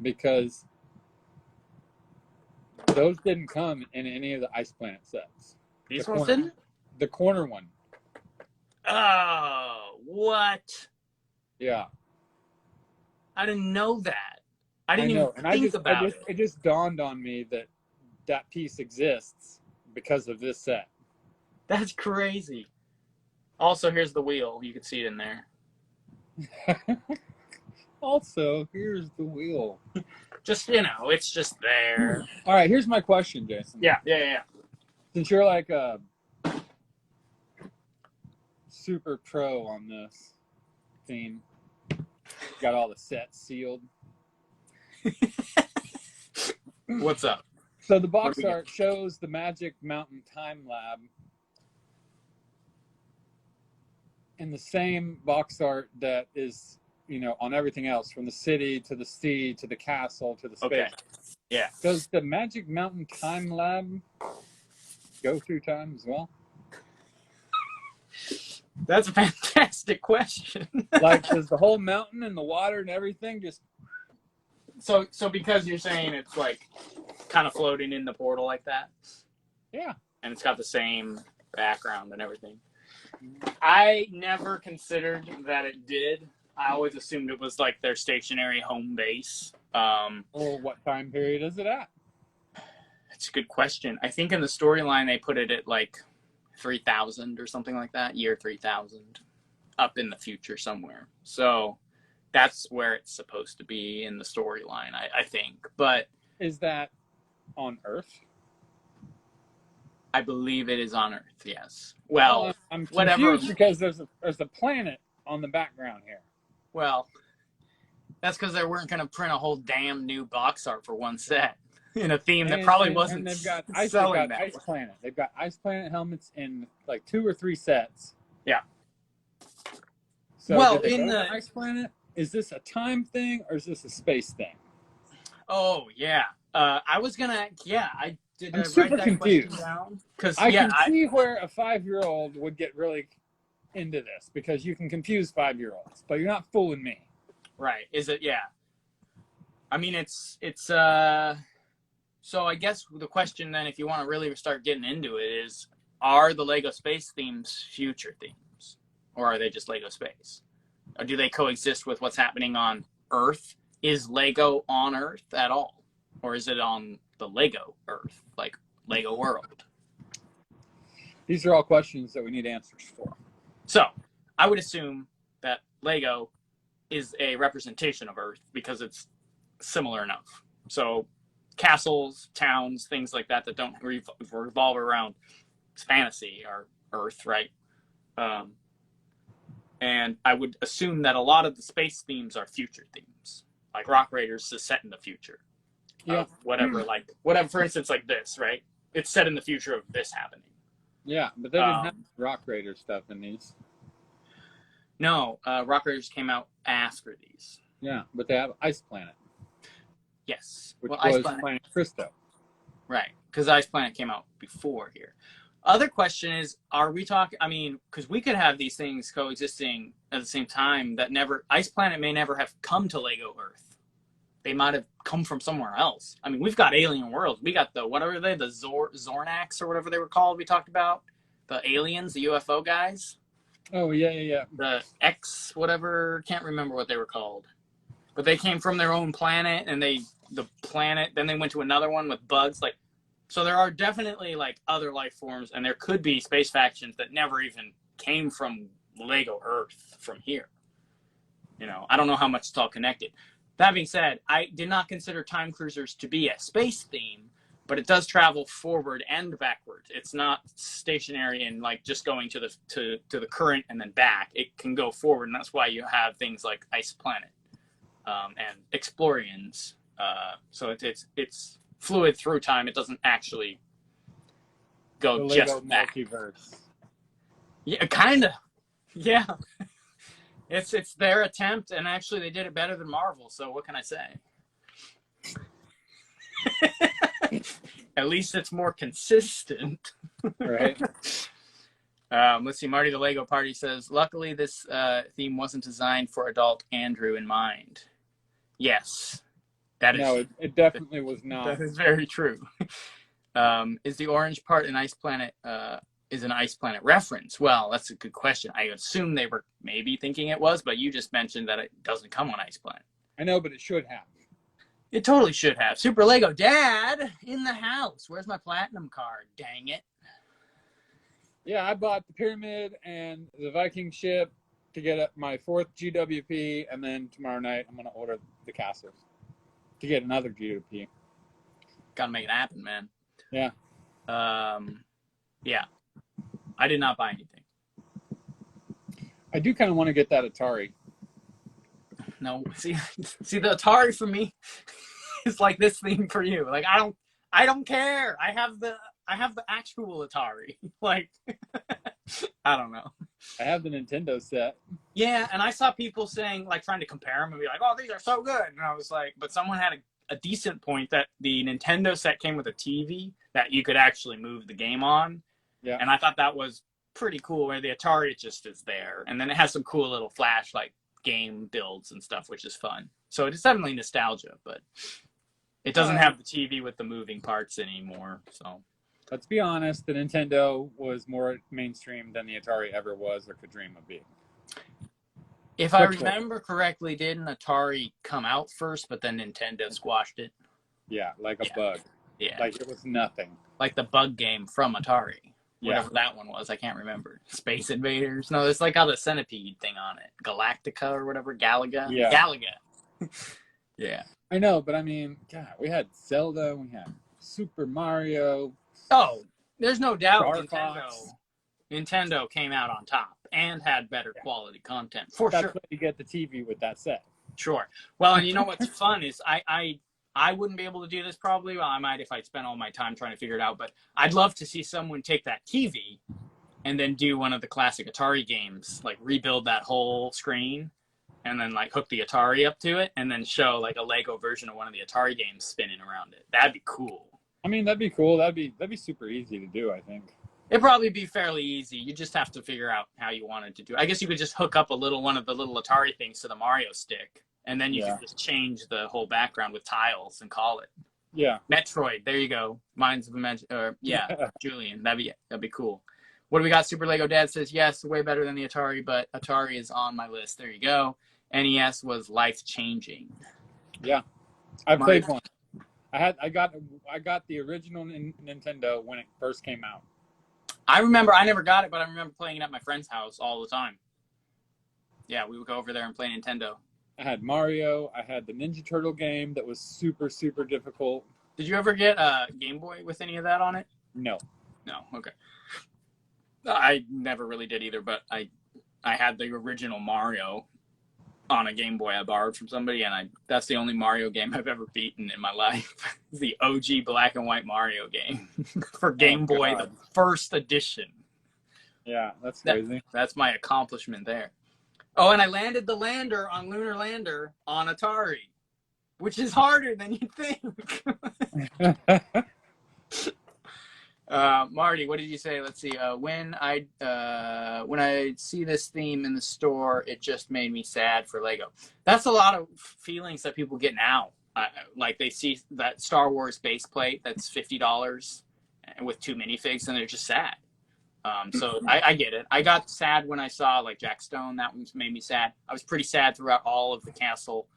Because those didn't come in any of the Ice Planet sets. These ones didn't? The corner one. Oh, what? Yeah. I didn't know that. I didn't even think about it. It just dawned on me that that piece exists because of this set. That's crazy. Also, here's the wheel. You can see it in there. Also, here's the wheel. Just, it's just there. All right, here's my question, Jason. Yeah. Since you're like a super pro on this theme, got all the sets sealed. What's up? So the box art shows the Magic Mountain Time Lab in the same box art that is, on everything else, from the city to the sea to the castle to the space. Okay. Yeah. Does the Magic Mountain Time Lab go through time as well? That's a fantastic question. Like, does the whole mountain and the water and everything just... So because you're saying it's like kind of floating in the portal like that? Yeah. And it's got the same background and everything. I never considered that it did. I always assumed it was like their stationary home base. Or what time period is it at? That's a good question. I think in the storyline they put it at like 3000 or something like that, year 3000, up in the future somewhere. So that's where it's supposed to be in the storyline, I think. But is that on Earth? I believe it is on Earth, yes. Well, I'm whatever. confused because there's a planet on the background here. Well, that's because they weren't going to print a whole damn new box art for one set in a theme that probably wasn't. And they've got Ice Planet. They've got Ice Planet helmets in like 2 or 3 sets. Yeah. So well, in the Ice Planet, is this a time thing or is this a space thing? Oh yeah. I was gonna. Yeah, I did. I'm super confused because I can see where a 5-year-old would get really into this because you can confuse 5-year-olds, but you're not fooling me. Right? Is it? Yeah. I mean, it's. So I guess the question then, if you want to really start getting into it, is: are the Lego space themes future themes, or are they just Lego space? Or do they coexist with what's happening on Earth? Is Lego on Earth at all? Or is it on the Lego Earth, like Lego World? These are all questions that we need answers for. So, I would assume that Lego is a representation of Earth because it's similar enough. So, castles, towns, things like that don't revolve around fantasy are Earth, right? And I would assume that a lot of the space themes are future themes. Like Rock Raiders is set in the future. Yeah. Whatever, for instance, like this, right? It's set in the future of this happening. Yeah, but they didn't have Rock Raider stuff in these. No, Rock Raiders came out after these. Yeah, but they have Ice Planet. Yes. Which was Planet Cristo. Right, because Ice Planet came out before here. Other question is, are we talking, because we could have these things coexisting at the same time that Ice Planet may never have come to Lego Earth. They might have come from somewhere else. I mean, we've got alien worlds. We got the Zornax or whatever they were called we talked about. The aliens, the UFO guys. Oh, yeah. The X whatever, can't remember what they were called. But they came from their own planet, and then they went to another one with bugs. So there are definitely other life forms, and there could be space factions that never even came from Lego Earth from here. I don't know how much it's all connected. That being said, I did not consider Time Cruisers to be a space theme, but it does travel forward and backward. It's not stationary and like just going to the current and then back. It can go forward, and that's why you have things like Ice Planet and Explorians. So it's fluid through time. It doesn't actually The go Lego just back. multiverse. Yeah, kind of. Yeah, it's their attempt, and actually they did it better than Marvel. So what can I say? At least it's more consistent. Right. Let's see. Marty the Lego Party says, luckily this theme wasn't designed for adult Andrew in mind. Yes, that is. No, it definitely was not. That is very true. Is the orange part an Ice Planet? Is an Ice Planet reference? Well, that's a good question. I assume they were maybe thinking it was, but you just mentioned that it doesn't come on Ice Planet. I know, but it should have. It totally should have. Super Lego Dad in the house. Where's my platinum card? Dang it. Yeah, I bought the pyramid and the Viking ship to get my 4th GWP, and then tomorrow night I'm going to order the castles to get another GWP. Gotta make it happen, man. Yeah. Yeah. I did not buy anything. I do kind of want to get that Atari. No, see the Atari for me is like this thing for you. Like I don't care. I have the actual Atari. Like I don't know. I have the Nintendo set. Yeah, and I saw people saying, like, trying to compare them and be like, oh, these are so good. And I was like, but someone had a decent point that the Nintendo set came with a TV that you could actually move the game on. Yeah. And I thought that was pretty cool, where the Atari just is there. And then it has some cool little flash, like, game builds and stuff, which is fun. So it's definitely nostalgia, but it doesn't have the TV with the moving parts anymore. So let's be honest, the Nintendo was more mainstream than the Atari ever was or could dream of being. If I remember correctly, didn't Atari come out first, but then Nintendo squashed it? Yeah, like a bug. Yeah. Like it was nothing. Like the bug game from Atari. Whatever that one was, I can't remember. Space Invaders? No, it's like how the centipede thing on it. Galactica or whatever. Galaga? Yeah. Galaga. Yeah. I know, but I mean, God, we had Zelda, we had Super Mario. Oh, there's no doubt Nintendo came out on top and had better quality content. For That's sure. why you get the TV with that set. Sure. Well, and you know what's fun is I wouldn't be able to do this probably. Well, I might if I spent all my time trying to figure it out. But I'd love to see someone take that TV and then do one of the classic Atari games, like rebuild that whole screen and then like hook the Atari up to it and then show like a Lego version of one of the Atari games spinning around it. That'd be cool. I mean, that'd be cool. That'd be super easy to do, I think. It'd probably be fairly easy. You just have to figure out how you wanted to do it. I guess you could just hook up one of the little Atari things to the Mario stick. And then you can just change the whole background with tiles and call it. Yeah. Metroid. There you go. Minds of Imagination. Julian. That'd be cool. What do we got? Super Lego Dad says, yes, way better than the Atari, but Atari is on my list. There you go. NES was life-changing. Yeah. I played one. I got the original Nintendo when it first came out. I remember, I never got it, but I remember playing it at my friend's house all the time. Yeah, we would go over there and play Nintendo. I had Mario. I had the Ninja Turtle game that was super, super difficult. Did you ever get a Game Boy with any of that on it? No. No, okay. I never really did either, but I had the original Mario on a Game Boy I borrowed from somebody, and that's the only Mario game I've ever beaten in my life. The OG black and white Mario game for Game Boy, the first edition. Yeah, that's crazy. That's my accomplishment there. Oh, and I landed the lander on Lunar Lander on Atari, which is harder than you think. Marty, what did you say? Let's see. When I see this theme in the store, it just made me sad for Lego. That's a lot of feelings that people get now. Like they see that Star Wars base plate that's $50 with 2 minifigs, and they're just sad. So I get it. I got sad when I saw like Jack Stone. That one made me sad. I was pretty sad throughout all of the Castle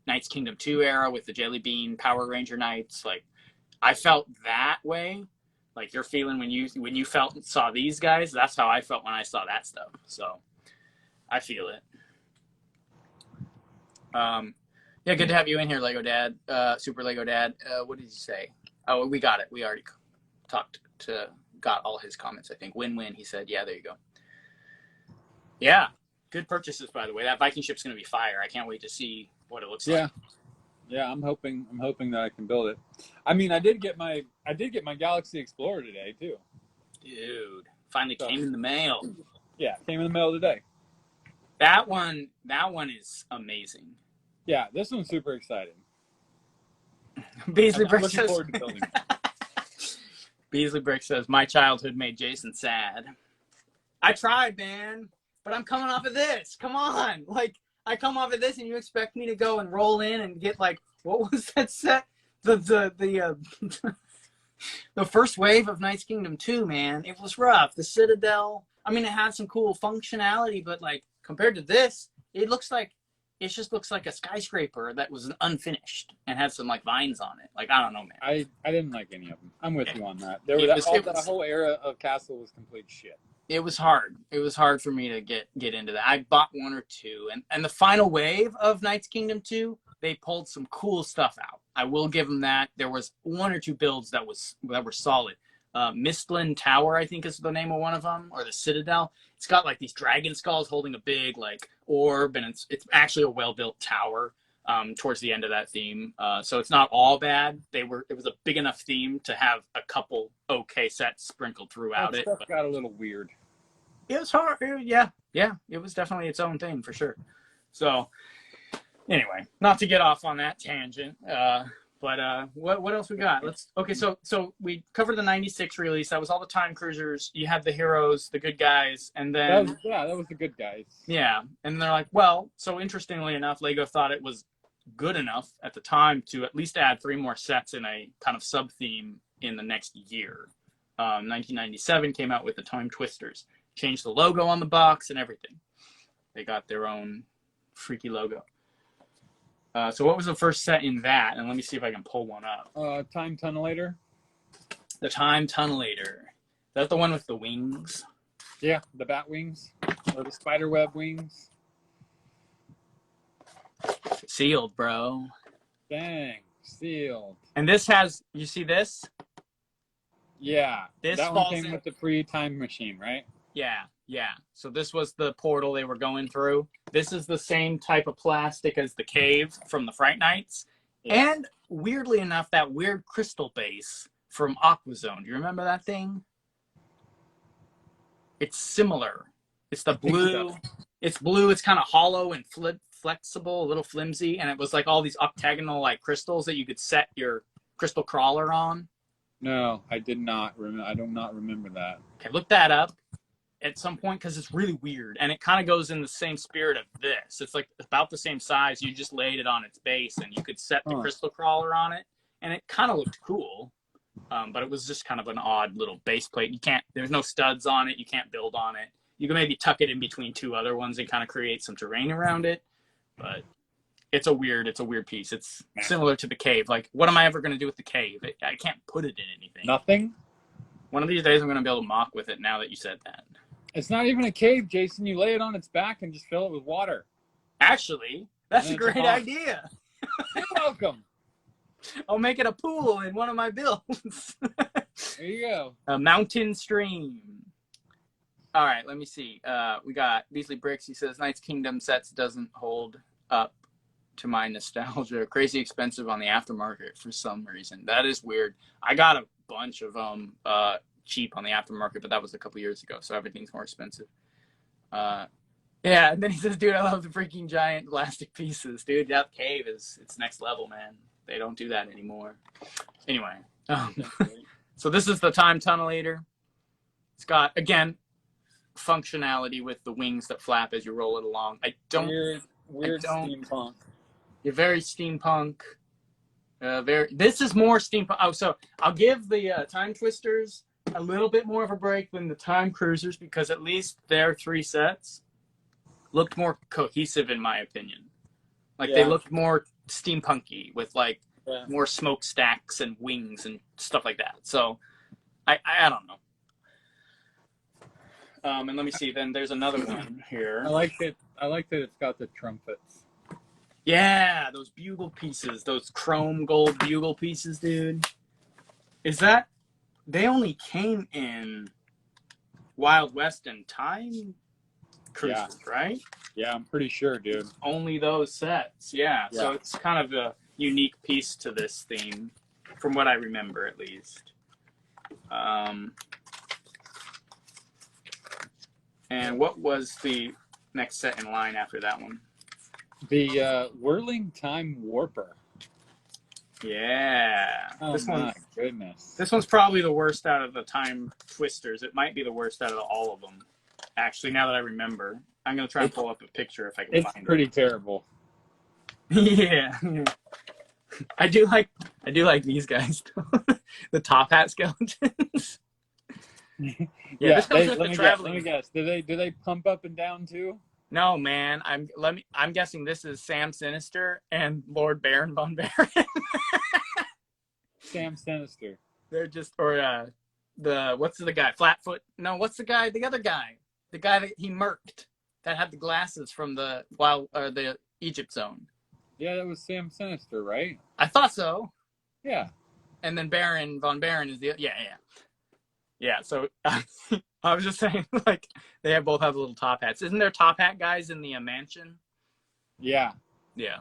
Knights Kingdom 2 era with the Jelly Bean Power Ranger Knights. Like I felt that way. Like you're feeling when you saw these guys. That's how I felt when I saw that stuff. So I feel it. Yeah, good to have you in here, Lego Dad. Super Lego Dad. What did you say? Oh, we got it. We already got all his comments, I think. Win-win, he said. Yeah, there you go. Yeah, good purchases, by the way. That Viking ship's going to be fire. I can't wait to see what it looks like. Yeah, I'm hoping that I can build it. I mean, I did get my Galaxy Explorer today too. Dude, finally came in the mail. Yeah, came in the mail today. That one is amazing. Yeah, this one's super exciting. Beasley Brick looking says, forward to building it. Beasley Brick says, my childhood made Jason sad. I tried, man, but I'm coming off of this. Come on. Like, I come off of this and you expect me to go and roll in and get, like, what was that set? The first wave of Knights Kingdom 2, man. It was rough. The Citadel, I mean, it had some cool functionality, but, like, compared to this, it just looks like a skyscraper that was unfinished and had some, like, vines on it. Like, I don't know, man. I didn't like any of them. I'm with you on that. That whole era of Castle was complete shit. It was hard. It was hard for me to get into that. I bought one or two, and the final wave of Knights Kingdom 2, they pulled some cool stuff out. I will give them that. There was one or two builds that were solid. Mistland Tower, I think is the name of one of them, or the Citadel. It's got like these dragon skulls holding a big like orb, and it's actually a well-built tower towards the end of that theme. So it's not all bad. It was a big enough theme to have a couple okay sets sprinkled throughout it. Stuff got a little weird. It was hard. Yeah. It was definitely its own thing for sure. So anyway, not to get off on that tangent. But what else we got? So we covered the 96 release. That was all the Time Cruisers. You had the heroes, the good guys, and then that was the good guys. Yeah. And they're like, well, so interestingly enough, Lego thought it was good enough at the time to at least add 3 more sets in a kind of sub-theme in the next year. 1997 came out with the Time Twisters. Changed the logo on the box and everything. They got their own freaky logo. So what was the first set in that? And let me see if I can pull one up. Time Tunnellator. The Time Tunnellator. Is that the one with the wings? Yeah, the bat wings. Or the spider web wings. Sealed, bro. Dang, sealed. And this has, you see this? Yeah. This that one came with the free time machine, right? Yeah. So this was the portal they were going through. This is the same type of plastic as the cave from the Fright Nights. Yeah. And weirdly enough, that weird crystal base from Aquazone. Do you remember that thing? It's similar. It's the blue. It's blue. It's kind of hollow and flexible, a little flimsy. And it was like all these octagonal like crystals that you could set your crystal crawler on. No, I did not. I do not remember that. Okay, look that up at some point because it's really weird, and it kind of goes in the same spirit of this. It's like about the same size. You just laid it on its base, and you could set the crystal crawler on it, and it kind of looked cool. But it was just kind of an odd little base plate. There's no studs on it. You can't build on it. You can maybe tuck it in between 2 other ones and kind of create some terrain around it. But it's a weird piece. It's similar to the cave. Like, what am I ever going to do with the cave? I can't put it in anything. Nothing? One of these days I'm going to be able to mock with it now that you said that. It's not even a cave, Jason. You lay it on its back and just fill it with water. Actually, that's a great idea. You're welcome. I'll make it a pool in one of my builds. There you go. A mountain stream. All right, let me see. We got Beasley Bricks. He says, Knights Kingdom sets doesn't hold up to my nostalgia. Crazy expensive on the aftermarket for some reason. That is weird. I got a bunch of them cheap on the aftermarket, but that was a couple years ago, so everything's more expensive. Yeah, and then he says, dude, I love the freaking giant plastic pieces. Dude, that cave it's next level, man. They don't do that anymore. Anyway, so this is the Time Tunnellator. It's got, again, functionality with the wings that flap as you roll it along. Weird steampunk. You're very steampunk. This is more steampunk. Oh, so I'll give the Time Twisters a little bit more of a break than the Time Cruisers because at least their 3 sets looked more cohesive in my opinion. They looked more steampunky with more smokestacks and wings and stuff like that. So I don't know. And let me see. Then there's another one here. I like that it's got the trumpets. Yeah, those bugle pieces, those chrome gold bugle pieces, dude. Is that they only came in Wild West and Time Yeah, Cruisers, right? yeah, I'm pretty sure, dude. Only those sets. Yeah, Yeah, so it's kind of a unique piece to this theme, from what I remember at least. Um, and what was the next set in line after that one? the Whirling Time Warper. Yeah, Oh my goodness. this one's probably the worst out of the Time Twisters. It might be the worst out of all of them. Actually, now that I remember, I'm gonna try and pull up a picture if I can It's find pretty it. terrible. Yeah, I do like these guys, the top hat skeletons. Yeah, this comes with the Let me traveling. guess. Do they pump up and down too? No, man. I'm guessing this is Sam Sinister and Lord Baron von Baron. Sam Sinister. They're just or the what's the guy? Flatfoot. No, what's the guy? The other guy. The guy that he murked that had the glasses from the the Egypt zone. Yeah, that was Sam Sinister, right? I thought so. Yeah. And then Baron von Baron is the yeah. So I was just saying, like they both have little top hats. Isn't there top hat guys in the mansion? Yeah. Yeah.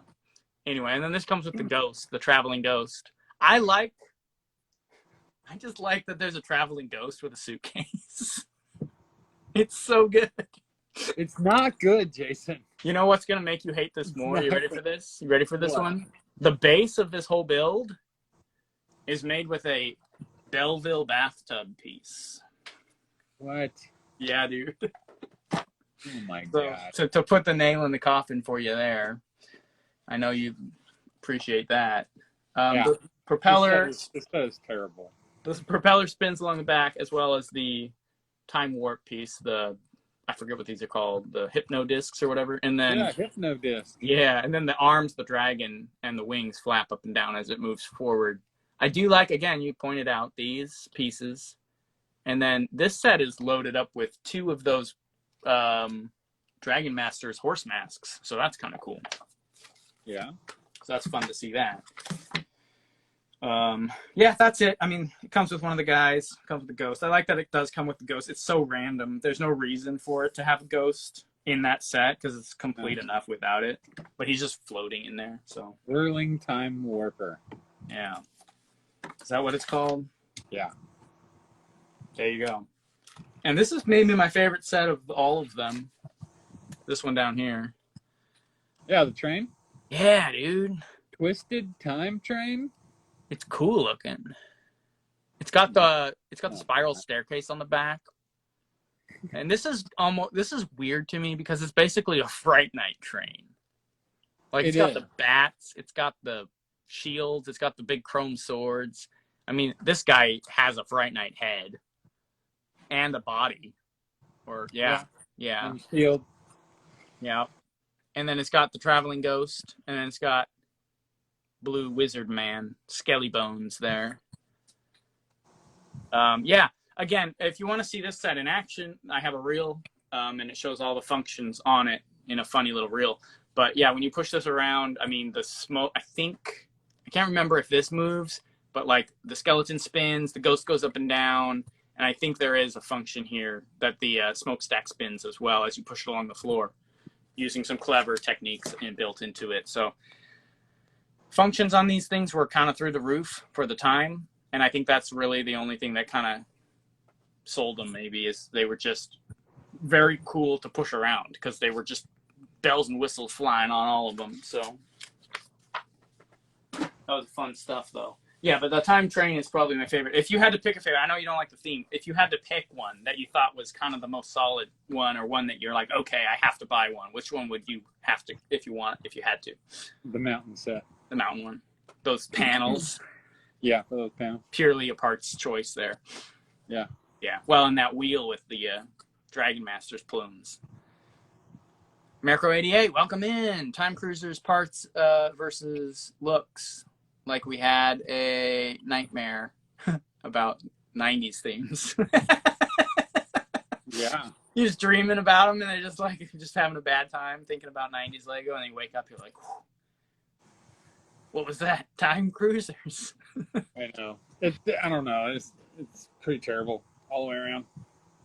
Anyway, and then this comes with the ghost, the traveling ghost. I just like that there's a traveling ghost with a suitcase. It's so good. It's not good, Jason. You know what's gonna make you hate this more? You ready for this? You ready for this one? The base of this whole build is made with a Belleville bathtub piece. What? Yeah, dude. Oh my god. So to put the nail in the coffin for you there, I know you appreciate that. Yeah. The propeller, This set is terrible. the propeller spins along the back as well as the time warp piece. I forget what these are called, the hypno discs or whatever. And then Yeah, hypno disc. yeah, and then the arms, the dragon, and the wings flap up and down as it moves forward. I do like, again, you pointed out these pieces. And then this set is loaded up with two of those Dragon Master's horse masks. So that's kind of cool. Yeah. So that's fun to see that. Yeah, that's it. I mean, it comes with one of the guys. It comes with the ghost. I like that it does come with the ghost. It's so random. There's no reason for it to have a ghost in that set because it's complete enough without it. But he's just floating in there. So Whirling Time Warper. yeah. Is that what it's called? Yeah. There you go. And this is maybe my favorite set of all of them. This one down here. Yeah, the train. Yeah, dude. Twisted Time Train. It's cool looking. It's got the spiral staircase on the back. And this is weird to me because it's basically a Fright Night train. Like it's got the bats, it's got the shields, it's got the big chrome swords. I mean, this guy has a Fright Night head and a body. Or yeah. And shield. Yeah. And then it's got the traveling ghost, and then it's got blue wizard man, skelly bones there. Yeah. Again, if you want to see this set in action, I have a reel, and it shows all the functions on it in a funny little reel. But yeah, when you push this around, I mean, the smoke, I can't remember if this moves, but like the skeleton spins, the ghost goes up and down, and I think there is a function here that the smokestack spins as well as you push it along the floor, using some clever techniques built into it. So functions on these things were kind of through the roof for the time, and I think that's really the only thing that kind of sold them, maybe, is they were just very cool to push around because they were just bells and whistles flying on all of them. So that was fun stuff, though. Yeah, but the time train is probably my favorite. If you had to pick a favorite, I know you don't like the theme. If you had to pick one that you thought was kind of the most solid one, or one that you're like, okay, I have to buy one, which one would you have to, if you had to? The mountain set. The mountain one. Those panels. Yeah, for those panels. Purely a parts choice there. Yeah. Yeah. Well, and that wheel with the Dragon Master's plumes. Macro 88, welcome in. Time Cruisers parts versus looks. Like we had a nightmare about 90s themes. Yeah. You're just dreaming about them, and they're just like, just having a bad time thinking about 90s Lego, and then you wake up, you're like, whew. What was that? Time Cruisers. I know. I don't know. It's pretty terrible all the way around.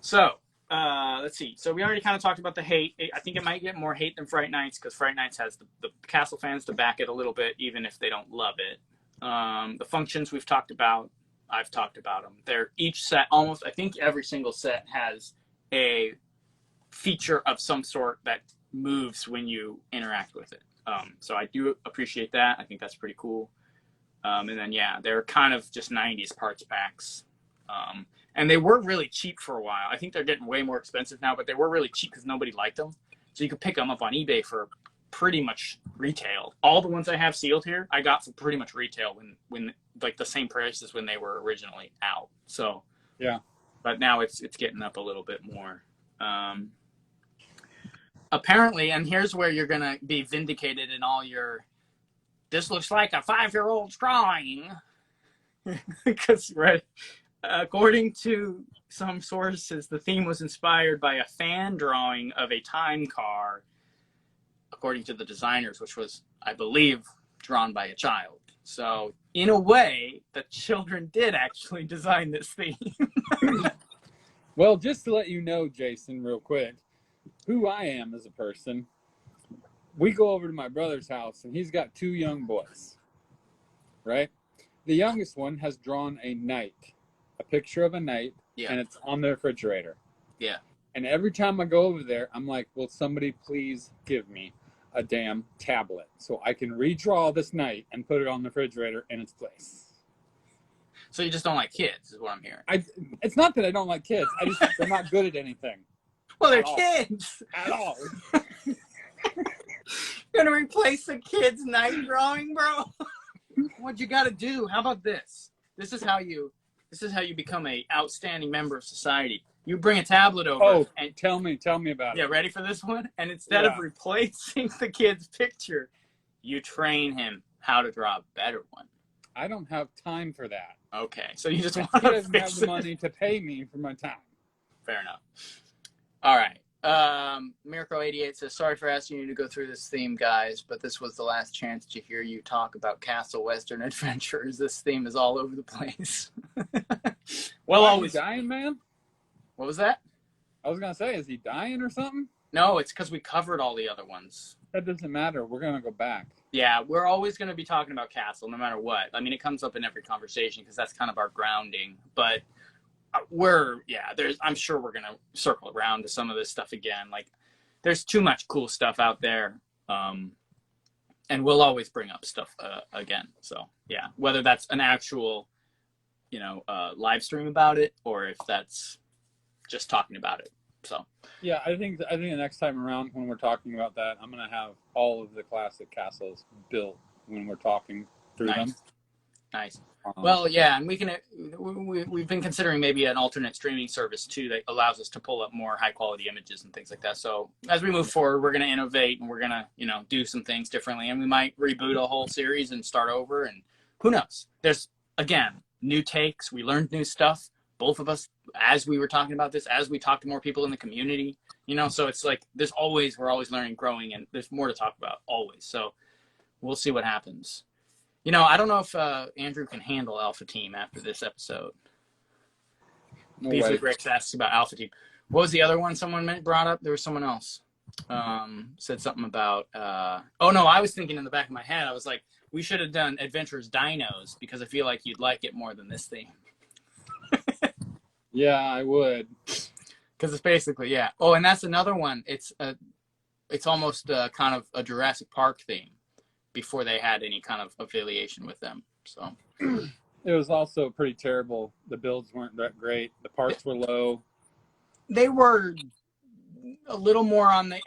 So, let's see. So we already kind of talked about the hate. I think it might get more hate than Fright Nights because Fright Nights has the Castle fans to back it a little bit, even if they don't love it. The functions we've talked about. I've talked about them. They're each set almost. I think every single set has a feature of some sort that moves when you interact with it. So I do appreciate that. I think that's pretty cool. And then yeah, they're kind of just 90s parts packs. And they were really cheap for a while. I think they're getting way more expensive now, but they were really cheap because nobody liked them. So you could pick them up on eBay for pretty much retail. All the ones I have sealed here, I got for pretty much retail when like the same price as when they were originally out. So yeah, but now it's getting up a little bit more. Apparently, and here's where you're gonna be vindicated in all your. This looks like a 5-year-old's drawing, because right. According to some sources, the theme was inspired by a fan drawing of a time car, according to the designers, which was, I believe, drawn by a child. So, in a way, the children did actually design this theme. Well, just to let you know, Jason, real quick, who I am as a person, we go over to my brother's house, and he's got 2 young boys, right? The youngest one has drawn a knight. A picture of a knight, Yeah. and it's on the refrigerator. Yeah. And every time I go over there, I'm like, will somebody please give me a damn tablet so I can redraw this knight and put it on the refrigerator in its place? So you just don't like kids, is what I'm hearing. It's not that I don't like kids. I just they're not good at anything. Well, they're kids. At all. You're gonna replace the kid's knight drawing, bro? What you gotta do? How about this? This is how you become a outstanding member of society. You bring a tablet over. Oh, and tell me about it. Yeah, ready for this one? And instead of replacing the kid's picture, you train him how to draw a better one. I don't have time for that. Okay, so you just want he to doesn't fix have the money to pay me for my time. Fair enough. All right. Miracle88 says, sorry for asking you to go through this theme, guys, but this was the last chance to hear you talk about Castle Western Adventures. This theme is all over the place. Well, always dying, man. What was that? I was gonna say, is he dying or something? No, it's because we covered all the other ones. That doesn't matter. We're gonna go back. Yeah, we're always going to be talking about Castle, no matter what. I mean, it comes up in every conversation because that's kind of our grounding. But I'm sure we're going to circle around to some of this stuff again. Like, there's too much cool stuff out there, and we'll always bring up stuff again. So yeah, whether that's an actual, live stream about it, or if that's just talking about it. So yeah, I think the next time around when we're talking about that, I'm gonna have all of the classic castles built when we're talking through them. Nice. Well, yeah, and we've been considering maybe an alternate streaming service too that allows us to pull up more high quality images and things like that. So as we move forward, we're gonna innovate and we're gonna do some things differently, and we might reboot a whole series and start over. And who knows? There's again new takes. We learned new stuff. Both of us, as we were talking about this, as we talk to more people in the community, so it's like we're always learning, growing, and there's more to talk about always. So we'll see what happens. I don't know if Andrew can handle Alpha Team after this episode. Beasley Bricks asks about Alpha Team. What was the other one someone brought up? There was someone else said something about, oh no, I was thinking in the back of my head, I was like, we should have done Adventures Dinos because I feel like you'd like it more than this theme. Yeah, I would. Because it's basically, yeah. Oh, and that's another one. It's almost kind of a Jurassic Park theme before they had any kind of affiliation with them. So it was also pretty terrible. The builds weren't that great. The parts were low. They were a little more on the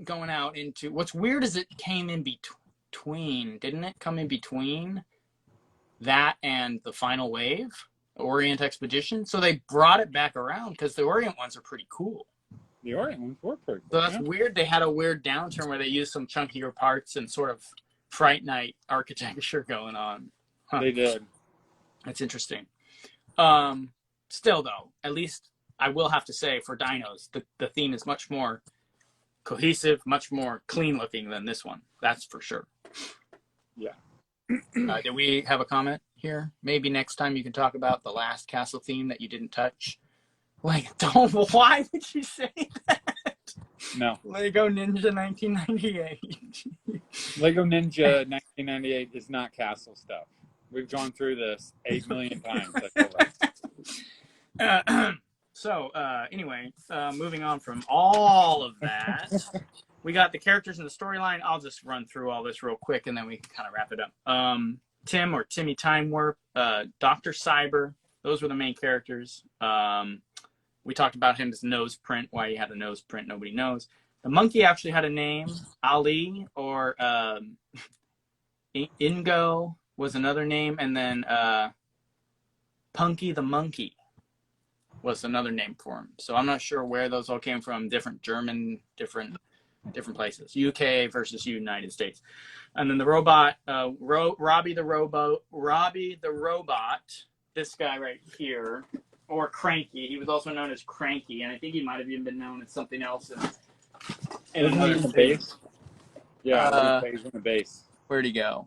going out into. What's weird is it came in between. Didn't it come in between that and the final wave? Orient Expedition, so they brought it back around because the Orient ones are pretty cool. The Orient ones were pretty cool. So that's weird. They had a weird downturn where they used some chunkier parts and sort of Fright Night architecture going on. Huh. They did. That's interesting. Still, though, at least I will have to say for Dinos, the theme is much more cohesive, much more clean looking than this one. That's for sure. Yeah. Did we have a comment here? Maybe next time you can talk about the last castle theme that you didn't touch. Like, don't. Why would you say that? No. Lego Ninja 1998. Lego Ninja 1998 is not castle stuff. We've gone through this 8 million times. I feel like. So, anyway, moving on from all of that, we got the characters in the storyline. I'll just run through all this real quick, and then we can kind of wrap it up. Tim or Timmy Time Warp, Dr. Cyber, those were the main characters. We talked about him as nose print. Why he had a nose print, nobody knows. The monkey actually had a name. Ali or Ingo was another name, and then Punky the Monkey was another name for him. So I'm not sure where those all came from. Different German, different places. UK versus United States. And then the robot, Robbie the Robot, this guy right here, or Cranky. He was also known as Cranky, and I think he might have even been known as something else. In the base? Yeah, he's in the base. Where'd he go?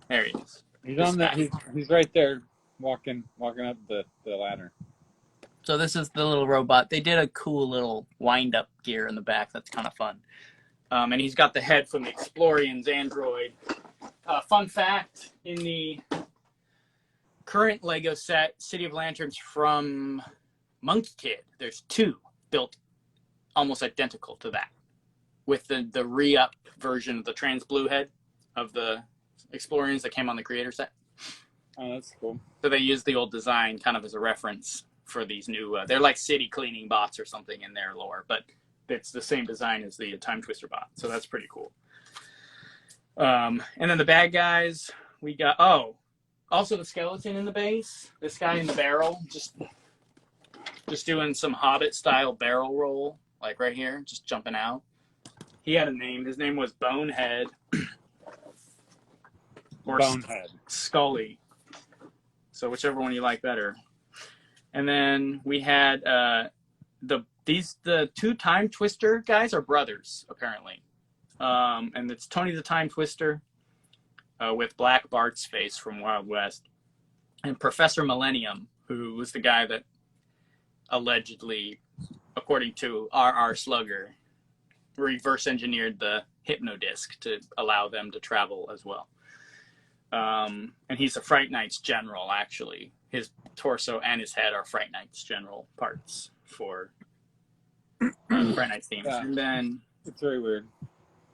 There he is. He's on the. He's right there, walking up the ladder. So this is the little robot. They did a cool little wind-up gear in the back. That's kind of fun. And he's got the head from the Explorians android. Fun fact, in the current Lego set, City of Lanterns from Monkey Kid, there's 2 built almost identical to that, with the re-up version of the trans blue head of the Explorians that came on the creator set. Oh, that's cool. So they used the old design kind of as a reference for these new, they're like city cleaning bots or something in their lore, but it's the same design as the Time Twister bot. So that's pretty cool. And then the bad guys, we got, also the skeleton in the base, this guy in the barrel, just doing some Hobbit style barrel roll, like right here, just jumping out. He had a name. His name was Bonehead. Or Bonehead. Scully. So whichever one you like better. And then we had the 2 Time Twister guys are brothers, apparently. And it's Tony the Time Twister with Black Bart's face from Wild West. And Professor Millennium, who was the guy that allegedly, according to R.R. Slugger, reverse engineered the Hypno disc to allow them to travel as well. And he's a Fright Knight's general, actually. His torso and his head are Fright Knight's general parts for Fright Knight's themes. Yeah. And then it's very weird.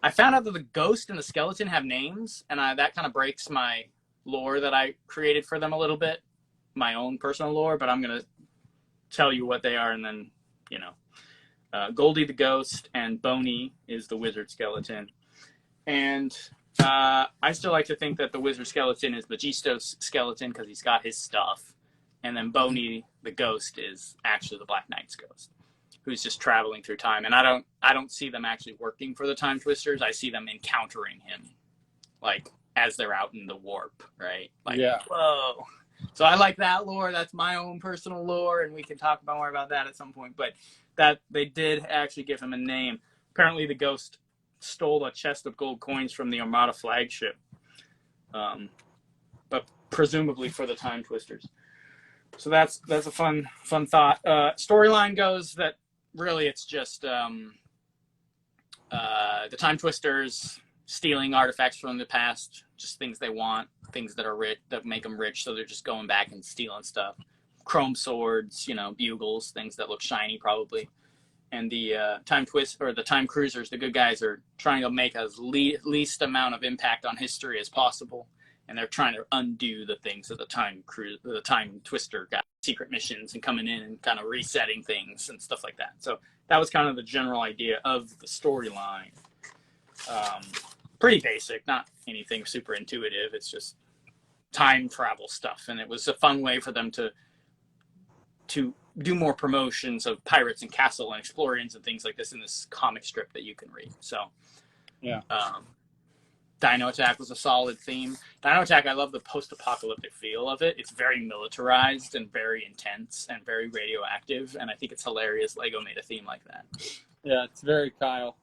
I found out that the ghost and the skeleton have names, and that kind of breaks my lore that I created for them a little bit, my own personal lore, but I'm going to tell you what they are, and then, Goldie the ghost and Boney is the wizard skeleton. And I still like to think that the wizard skeleton is Megisto's skeleton because he's got his stuff. And then Boney, the ghost, is actually the Black Knight's ghost, who's just traveling through time. And I don't see them actually working for the Time Twisters. I see them encountering him, like, as they're out in the warp, right? Like, yeah. Whoa. So I like that lore. That's my own personal lore, and we can talk more about that at some point. But that they did actually give him a name. Apparently the ghost stole a chest of gold coins from the Armada flagship, but presumably for the Time Twisters. So that's a fun thought. Storyline goes that really it's just the Time Twisters stealing artifacts from the past, just things they want, things that are rich, that make them rich, so they're just going back and stealing stuff. Chrome swords, bugles, things that look shiny probably. And the the Time Cruisers, the good guys, are trying to make as least amount of impact on history as possible, and they're trying to undo the things that the Time Twister got, secret missions and coming in and kind of resetting things and stuff like that. So that was kind of the general idea of the storyline. Pretty basic, not anything super intuitive. It's just time travel stuff, and it was a fun way for them to do more promotions of Pirates and Castle and Explorians and things like this in this comic strip that you can read. So, yeah. Dino Attack was a solid theme. Dino Attack, I love the post-apocalyptic feel of it. It's very militarized and very intense and very radioactive, and I think it's hilarious Lego made a theme like that. Yeah, it's very Kyle.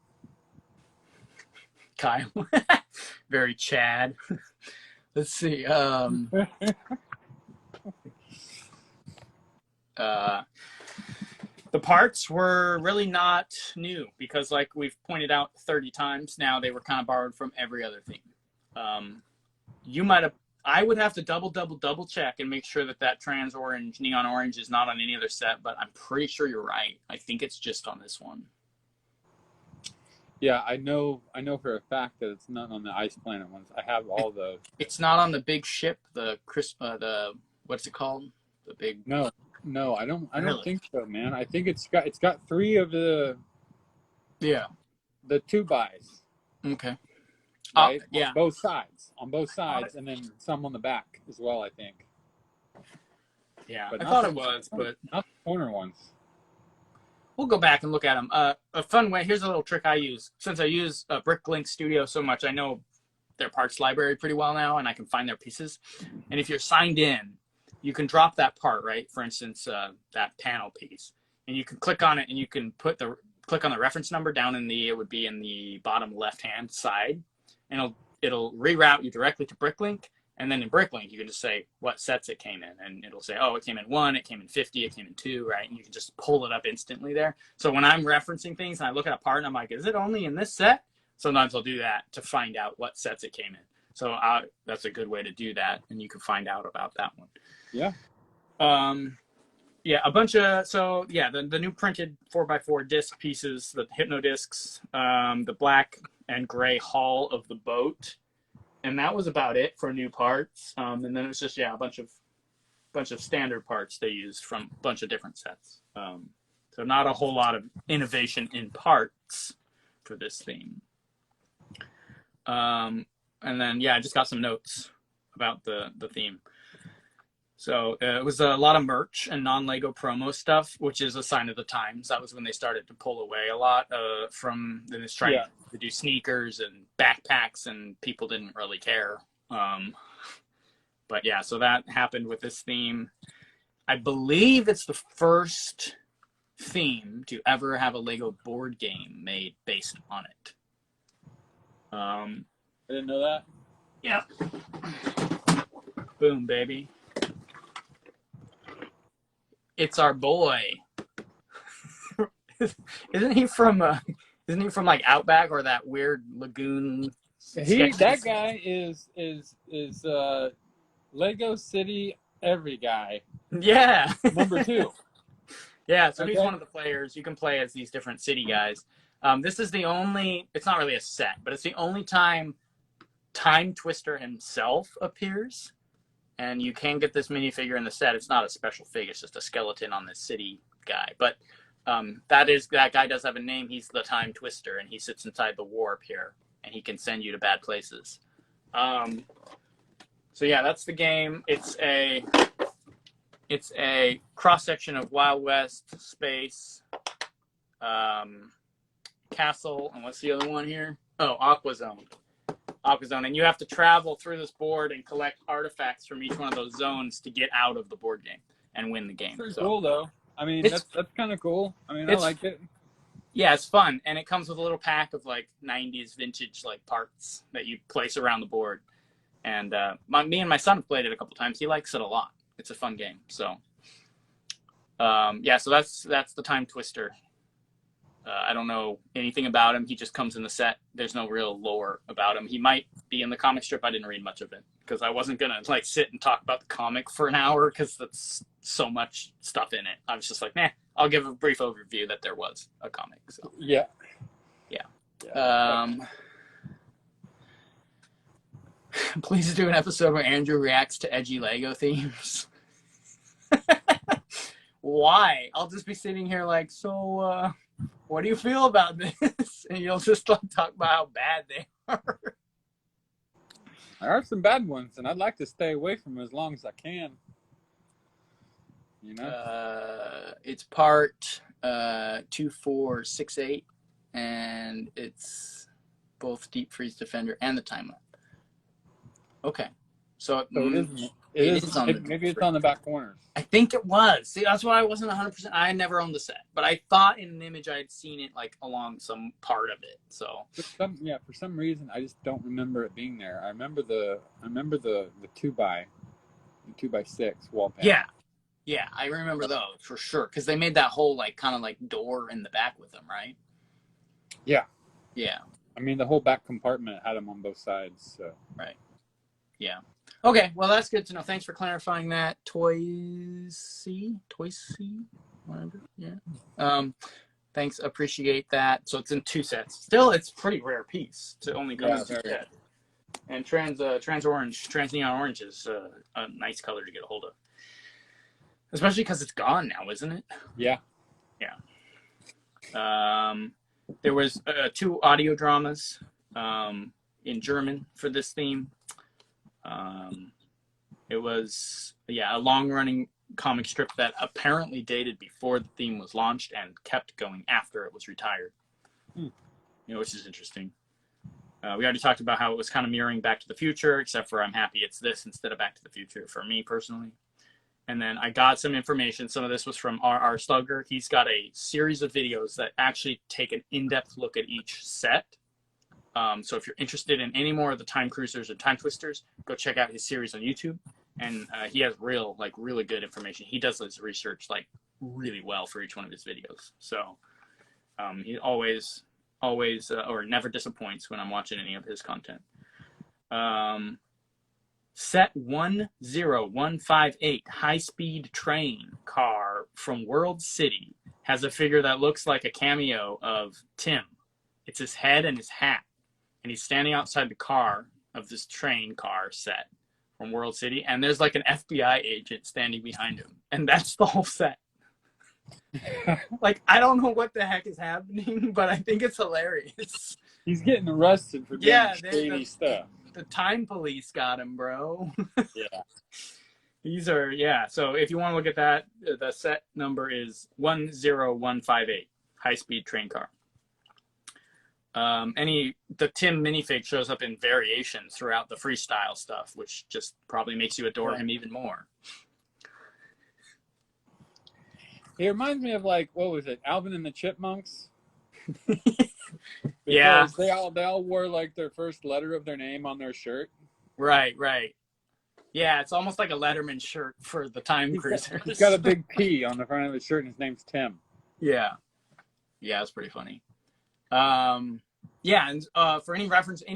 Kyle. Very Chad. Let's see. The parts were really not new because, like we've pointed out 30 times now, they were kind of borrowed from every other theme. You might have. I would have to double check and make sure that that trans orange, neon orange, is not on any other set. But I'm pretty sure you're right. I think it's just on this one. Yeah, I know for a fact that it's not on the Ice Planet ones. I have all those. It's not on the big ship, the what's it called? The big. No, I don't Really? think so, man. I think it's got 3 of the Yeah. 2x. Okay. Right? Yeah. On both sides, and then some on the back as well, I think. Yeah, But I thought it was, but not the corner ones. We'll go back and look at them. A fun way. Here's a little trick I use. Since I use Bricklink Studio so much, I know their parts library pretty well now, and I can find their pieces. And if you're signed in, you can drop that part, right? For instance, that panel piece, and you can click on it, and you can click on the reference number down in it would be in the bottom left-hand side, and it'll reroute you directly to Bricklink. And then in Bricklink, you can just say what sets it came in, and it'll say, oh, it came in 1, it came in 50, it came in 2, right? And you can just pull it up instantly there. So when I'm referencing things and I look at a part and I'm like, is it only in this set? Sometimes I'll do that to find out what sets it came in. So that's a good way to do that, and you can find out about that one. Yeah. Yeah, a bunch of, so yeah, the new printed 4x4 disc pieces, the Hypno discs, the black and gray hull of the boat. And that was about it for new parts. And then it was just, yeah, a bunch of standard parts they used from a bunch of different sets. So not a whole lot of innovation in parts for this theme. And then, yeah, I just got some notes about the theme. So it was a lot of merch and non-Lego promo stuff, which is a sign of the times. That was when they started to pull away a lot from this trying to do sneakers and backpacks, and people didn't really care. But yeah, so that happened with this theme. I believe it's the first theme to ever have a Lego board game made based on it. I didn't know that. Yeah. Boom, baby. It's our boy. Isn't he from like Outback or that weird lagoon? That guy is Lego City every guy. Yeah. Number 2. Yeah, so he's one of the players. You can play as these different city guys. This is the only, it's not really a set, but it's the only time Time Twister himself appears. And you can get this minifigure in the set. It's not a special fig. It's just a skeleton on this city guy. But that guy does have a name. He's the Time Twister, and he sits inside the warp here, and he can send you to bad places. So yeah, that's the game. It's a cross section of Wild West, space, castle, and what's the other one here? Oh, Aqua Zone, and you have to travel through this board and collect artifacts from each one of those zones to get out of the board game and win the game. Pretty cool, though. I mean, that's kind of cool. I mean, I like it. Yeah, it's fun, and it comes with a little pack of like 90s vintage like parts that you place around the board. And me and my son have played it a couple times. He likes it a lot. It's a fun game. So yeah, so that's the Time Twister. I don't know anything about him. He just comes in the set. There's no real lore about him. He might be in the comic strip. I didn't read much of it because I wasn't gonna like sit and talk about the comic for an hour because that's so much stuff in it. I was just like, nah, I'll give a brief overview that there was a comic. So yeah. Please do an episode where Andrew reacts to edgy Lego themes. Why? I'll just be sitting here like, so what do you feel about this? And you'll just like talk about how bad they are. There are some bad ones, and I'd like to stay away from them as long as I can. You know? It's part 2468, and it's both Deep Freeze Defender and the Time Limit. Okay, so it It It is. is on the Maybe it's free. on the back corners. I think it was. See, that's why I wasn't 100%. I never owned the set, but I thought in an image I had seen it like along some part of it. So For some reason, I just don't remember it being there. I remember the 2x6 wall panel. yeah, I remember those for sure because they made that whole like kind of like door in the back with them, right? Yeah. Yeah. I mean, the whole back compartment had them on both sides. So. Right. Yeah. Okay. Well, that's good to know. Thanks for clarifying that. Toys, whatever. Yeah. Thanks. Appreciate that. So it's in 2 sets. Still, it's a pretty rare piece to only come in 2 sets. And trans neon orange is a nice color to get a hold of, especially because it's gone now, isn't it? Yeah. Yeah. There was 2 audio dramas in German for this theme. It was a long-running comic strip that apparently dated before the theme was launched and kept going after it was retired. Which is interesting. We already talked about how it was kind of mirroring Back to the Future, except for I'm happy it's this instead of Back to the Future for me personally. And then I got some information. Some of this was from R.R. Slugger. He's got a series of videos that actually take an in-depth look at each set. So if you're interested in any more of the Time Cruisers and Time Twisters, go check out his series on YouTube. And he has really good information. He does his research like really well for each one of his videos. So he always or never disappoints when I'm watching any of his content. Set 10158 high-speed train car from World City has a figure that looks like a cameo of Tim. It's his head and his hat. And he's standing outside the car of this train car set from World City. And there's like an FBI agent standing behind him. And that's the whole set. Like, I don't know what the heck is happening, but I think it's hilarious. He's getting arrested for doing shady stuff. The time police got him, bro. Yeah. These are, so if you want to look at that, the set number is 10158, high-speed train car. The Tim minifig shows up in variations throughout the freestyle stuff, which just probably makes you adore him even more. He reminds me of like, what was it, Alvin and the Chipmunks? Yeah. They all wore like their first letter of their name on their shirt. Right. Yeah, it's almost like a Letterman shirt for the Time Cruisers. He's got a big P on the front of his shirt and his name's Tim. Yeah, it's pretty funny. And for any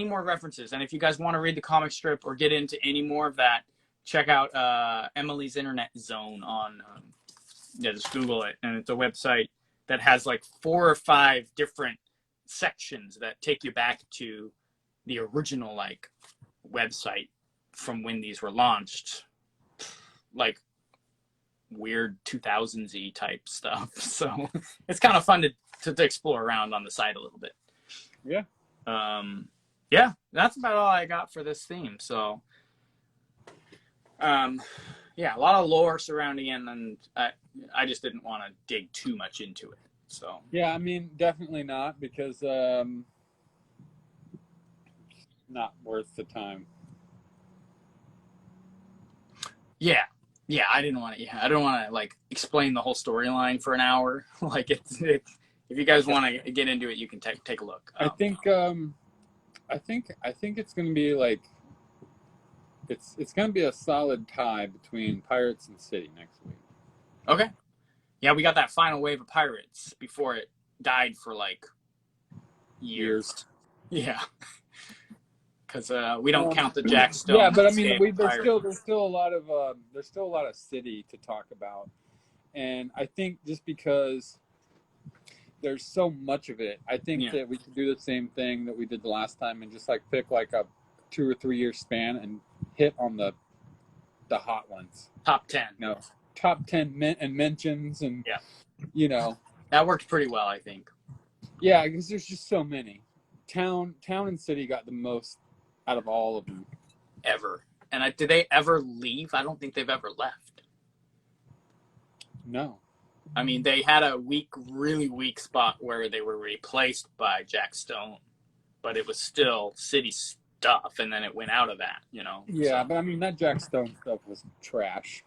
more references, and if you guys want to read the comic strip or get into any more of that, check out Emily's Internet Zone on, just Google it, and it's a website that has like 4 or 5 different sections that take you back to the original like website from when these were launched, like weird 2000s-y type stuff. So it's kind of fun to explore around on the site a little bit. Yeah. That's about all I got for this theme. So a lot of lore surrounding it, and I just didn't want to dig too much into it. So yeah, I mean, definitely not, because not worth the time. Yeah, I didn't want to. I don't want to like explain the whole storyline for an hour. Like if you guys want to get into it, you can take a look. I think it's going to be like it's going to be a solid tie between Pirates and City next week. Okay. Yeah, we got that final wave of Pirates before it died for like years. Yeah. Because we don't count the Jack Stone. Yeah, but I mean, there's still a lot of City to talk about, and I think just because there's so much of it, I think that we could do the same thing that we did the last time and just like pick like a 2 or 3 year span and hit on the hot ones. Top 10. No, top 10 and mentions and that worked pretty well, I think. Yeah, because there's just so many. Town and City got the most out of all of them ever. And did they ever leave? I don't think they've ever left. No. I mean, they had a really weak spot where they were replaced by Jack Stone, but it was still City stuff, and then it went out of that, Yeah, So but I mean that Jack Stone stuff was trash.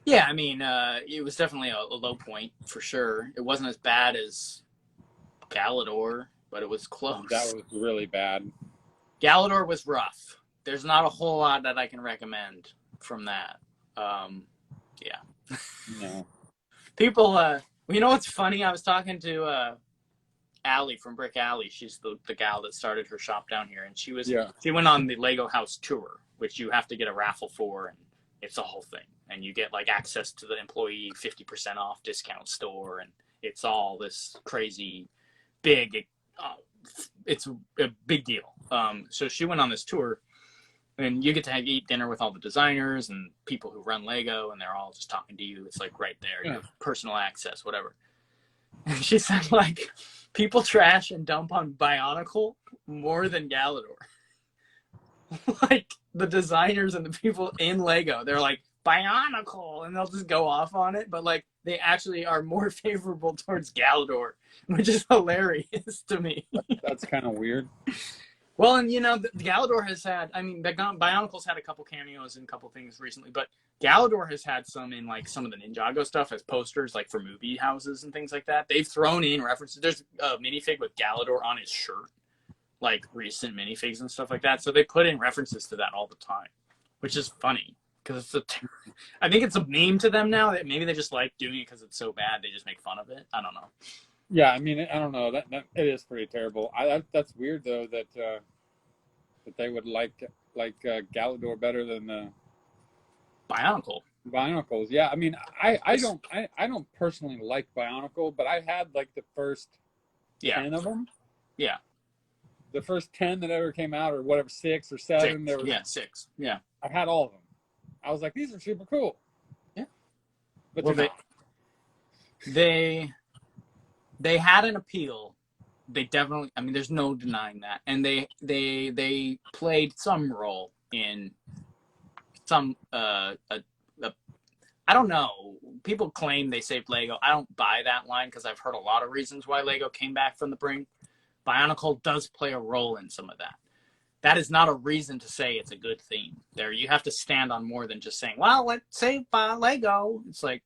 yeah, I mean, it was definitely a low point for sure. It wasn't as bad as Galador, but it was That close. was really bad. Galador was rough. There's not a whole lot that I can recommend from that. Yeah. No. People, you know what's funny? I was talking to Allie from Brick Alley. She's the gal that started her shop down here, and Yeah. she went on the Lego House tour, which you have to get a raffle for, and it's a whole thing. And you get like access to the employee 50% off discount store, and it's all this crazy big. It's a big deal. So she went on this tour, and you get to eat dinner with all the designers and people who run Lego, and they're all just talking to you. It's like right there, you have personal access, whatever. And she said like people trash and dump on Bionicle more than Galador. Like the designers and the people in Lego, they're like Bionicle, and they'll just go off on it, but like they actually are more favorable towards Galador, which is hilarious to me. That's kind of weird. Well, and the Galador has had, I mean, Bionicle's had a couple cameos and a couple things recently, but Galador has had some in like some of the Ninjago stuff as posters, like for movie houses and things like that. They've thrown in references. There's a minifig with Galador on his shirt, like recent minifigs and stuff like that. So they put in references to that all the time, which is funny because I think it's a meme to them now that maybe they just like doing it because it's so bad they just make fun of it. I don't know. Yeah, I mean, I don't know. That it is pretty terrible. That's weird though that they would like Galador better than the Bionicle. Bionicles. Yeah, I mean, I don't personally like Bionicle, but I had like the first 10 of them. Yeah. The first 10 that ever came out, or whatever, 6 or 7. There was 6. Yeah. I had all of them. I was like, these are super cool. Yeah. But well, they had an appeal. They definitely, I mean, there's no denying that. And they played some role in some, I don't know. People claim they saved Lego. I don't buy that line because I've heard a lot of reasons why Lego came back from the brink. Bionicle does play a role in some of that. That is not a reason to say it's a good theme. There, you have to stand on more than just saying, well, let's save Lego. It's like,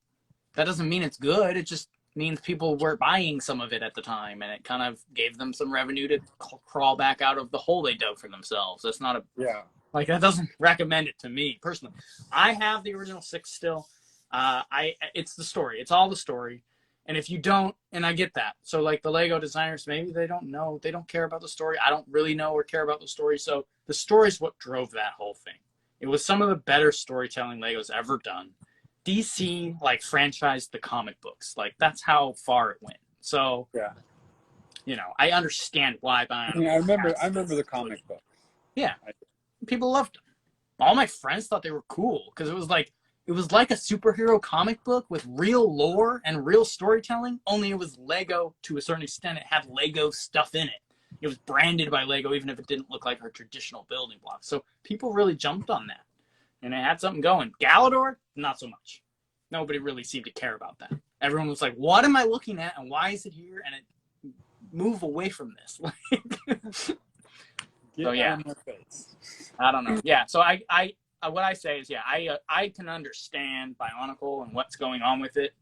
that doesn't mean it's good. It just means people were buying some of it at the time, and it kind of gave them some revenue to crawl back out of the hole they dug for themselves. That's not like, that doesn't recommend it to me personally. I have the original 6 still. It's the story. It's all the story. And if you don't, and I get that. So like the Lego designers, maybe they don't know, they don't care about the story. I don't really know or care about the story. So the story is what drove that whole thing. It was some of the better storytelling Lego's ever done. DC like franchised the comic books. Like that's how far it went. So I understand why. I mean, I remember the comic book. Yeah, people loved them. All my friends thought they were cool because it was like a superhero comic book with real lore and real storytelling. Only it was Lego to a certain extent. It had Lego stuff in it. It was branded by Lego, even if it didn't look like our traditional building blocks. So people really jumped on that. And it had something going. Galador, not so much. Nobody really seemed to care about that. Everyone was like, what am I looking at and why is it here? And it move away from this. So yeah. I don't know. Yeah. So I what I say is, I can understand Bionicle and what's going on with it,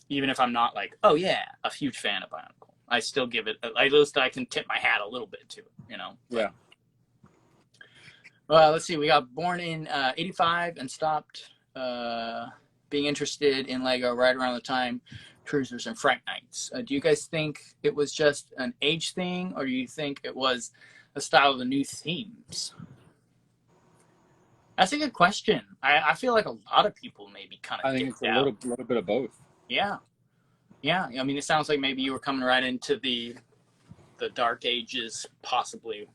even if I'm not like, oh yeah, a huge fan of Bionicle. I still give it, at least I can tip my hat a little bit to it, Yeah. Well, let's see. We got born in 85 and stopped being interested in Lego right around the time Cruisers and Fright Nights. Do you guys think it was just an age thing, or do you think it was the style of the new themes? That's a good question. I feel like a lot of people maybe kind of. I think it's a little bit of both. Yeah. I mean, it sounds like maybe you were coming right into the dark ages, possibly.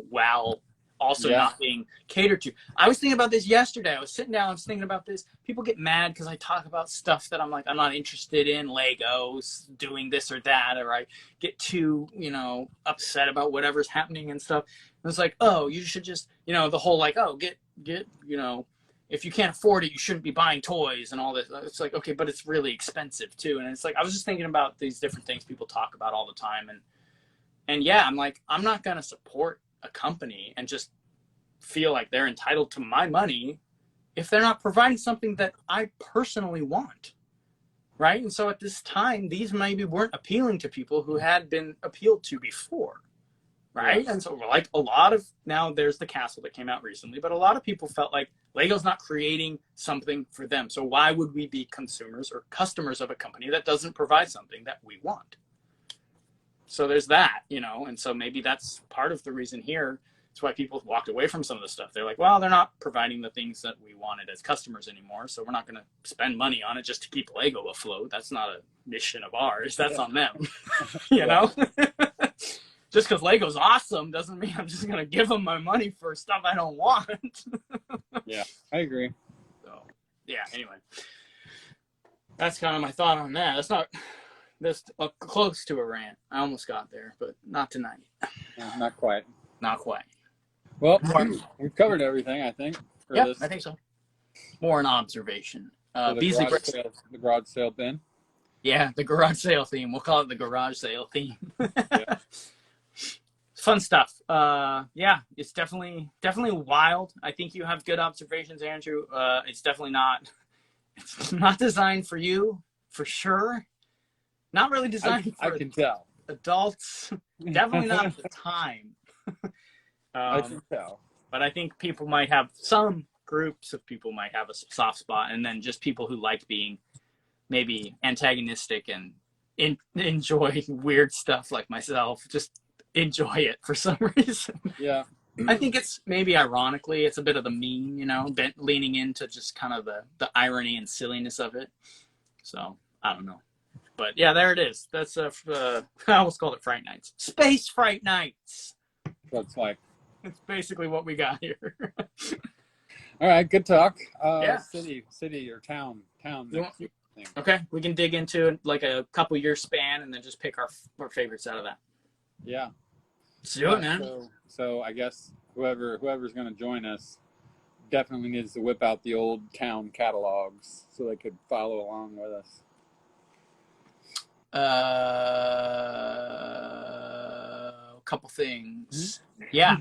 While also not being catered to. I was thinking about this yesterday. I was sitting down, I was thinking about this. People get mad because I talk about stuff that I'm like, I'm not interested in, Legos doing this or that, or I get too, upset about whatever's happening and stuff. And it's like, oh, you should just, the whole like, oh, get, if you can't afford it, you shouldn't be buying toys and all this. It's like, okay, but it's really expensive too. And it's like, I was just thinking about these different things people talk about all the time. And yeah, I'm like, I'm not going to support a company and just feel like they're entitled to my money if they're not providing something that I personally want, right? And so at this time, these maybe weren't appealing to people who had been appealed to before, right? Yeah. And so like a lot of, now there's the castle that came out recently, but a lot of people felt like Lego's not creating something for them. So why would we be consumers or customers of a company that doesn't provide something that we want? So there's that, you know, and so maybe that's part of the reason here. It's why people walked away from some of the stuff. They're like, well, they're not providing the things that we wanted as customers anymore, so we're not going to spend money on it just to keep Lego afloat. That's not a mission of ours. That's on them, you know? Just because Lego's awesome doesn't mean I'm just going to give them my money for stuff I don't want. Yeah, I agree. So, yeah, anyway. That's kind of my thought on that. That's close to a rant. I almost got there, but not tonight. No, not quite. Not quite. Well, we've covered everything, I think. Yeah, I think so. More an observation. Beasley the garage sale bin. Yeah, the garage sale theme. We'll call it the garage sale theme. Yeah. Fun stuff. Yeah, it's definitely wild. I think you have good observations, Andrew. It's definitely not. It's not designed for you, for sure. Not really designed for I can tell. Adults. Definitely not at the time. I can tell. But I think people might have, some groups of people might have a soft spot, and then just people who like being maybe antagonistic and enjoy weird stuff like myself, just enjoy it for some reason. Yeah. I think it's maybe ironically, it's a bit of the meme, you know, leaning into just kind of the irony and silliness of it. So, I don't know. But yeah, there it is. That's I almost called it Fright Nights. Space Fright Nights. That's like. It's basically what we got here. All right, good talk. Yeah. City or town. Okay, we can dig into like a couple year span and then just pick our favorites out of that. Yeah. Let's do it, man. So I guess whoever's going to join us definitely needs to whip out the old town catalogs so they could follow along with us. Couple things. Yeah,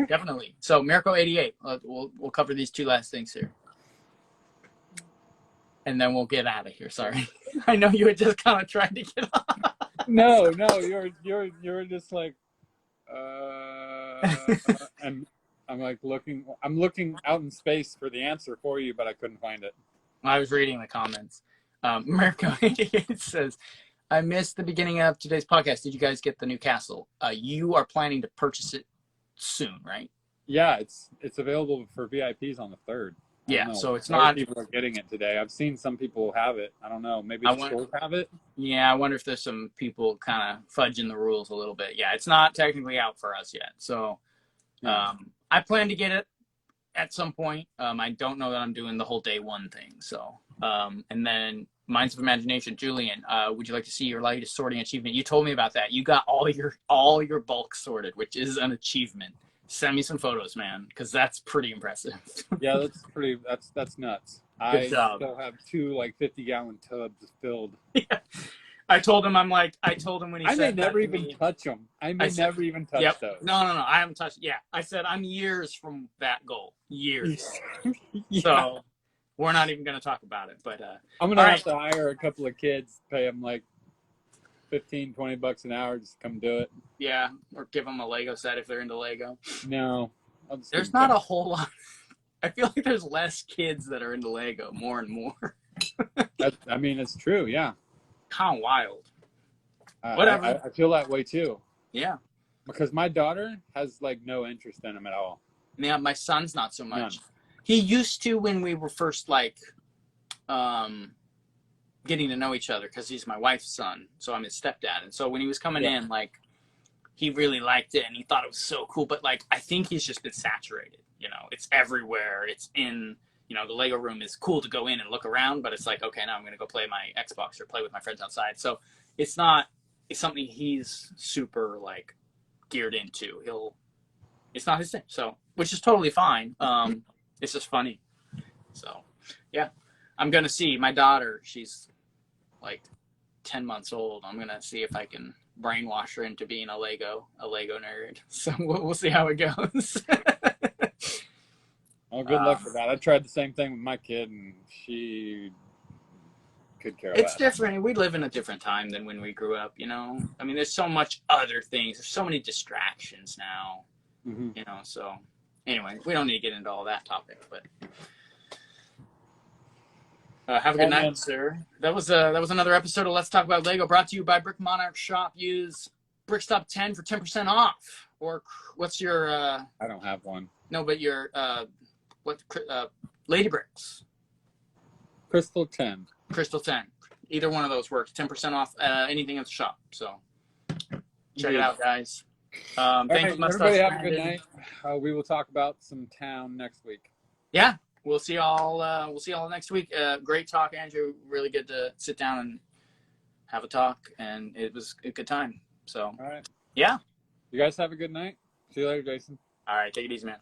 definitely. So Miracle 88. We'll cover these two last things here, and then we'll get out of here. Sorry, I know you had just kind of tried to get off. No, you're just like, and I'm like looking out in space for the answer for you, but I couldn't find it. I was reading the comments. Miracle 88 says, I missed the beginning of today's podcast. Did you guys get the new castle? You are planning to purchase it soon, right? Yeah, it's available for VIPs on the 3rd. Yeah, so it's not. People are getting it today. I've seen some people have it. I don't know. Maybe the stores have it. Yeah, I wonder if there's some people kind of fudging the rules a little bit. Yeah, it's not technically out for us yet. So I plan to get it at some point. I don't know that I'm doing the whole day one thing. So, and then Minds of Imagination, Julian, would you like to see your latest sorting achievement? You told me about that. You got all your bulk sorted, which is an achievement. Send me some photos, man, because that's pretty impressive. Yeah, that's nuts. Good job. Still have 2 like 50-gallon tubs filled. Yeah. I told him when he said I may never even touch them. I never even touch those. No, I haven't touched. Yeah, I said I'm years from that goal. Years. Yeah. So we're not even going to talk about it. But I'm going to have to hire a couple of kids, pay them like $15-20 an hour just to come do it. Yeah, or give them a Lego set if they're into Lego. No. There's not a whole lot. I feel like there's less kids that are into Lego, more and more. It's true, yeah. Kind of wild. Whatever. I feel that way too. Yeah. Because my daughter has like no interest in them at all. Yeah, my son's not so much. None. He used to when we were first like getting to know each other, because he's my wife's son, so I'm his stepdad. And so when he was coming in, like, he really liked it and he thought it was so cool. But like, I think he's just been saturated. You know, it's everywhere. It's in, you know, the Lego room is cool to go in and look around, but it's like, okay, now I'm going to go play my Xbox or play with my friends outside. So it's something he's super like geared into. It's not his thing. So, which is totally fine. It's just funny. So yeah, I'm going to see my daughter. She's like 10 months old. I'm going to see if I can brainwash her into being a Lego nerd. So we'll see how it goes. Well, good luck with that. I tried the same thing with my kid, and she could care It's less. different. We live in a different time than when we grew up, you know? I mean, there's so much other things. There's so many distractions now, you know? So anyway, we don't need to get into all that topic, but have a good night, sir. That was another episode of Let's Talk About Lego, brought to you by Brick Monarch Shop. Use Brickstop 10 for 10% off. Or what's your... I don't have one. No, but your... Lady Bricks. Crystal 10. Crystal 10. Either one of those works. 10% off anything at the shop. So check it out, guys. Thank you, Mustache. Everybody have a good night. We will talk about some town next week. Yeah, we'll see y'all. We'll see y'all next week. Great talk, Andrew. Really good to sit down and have a talk, and it was a good time. So, all right. Yeah. You guys have a good night. See you later, Jason. All right, take it easy, man.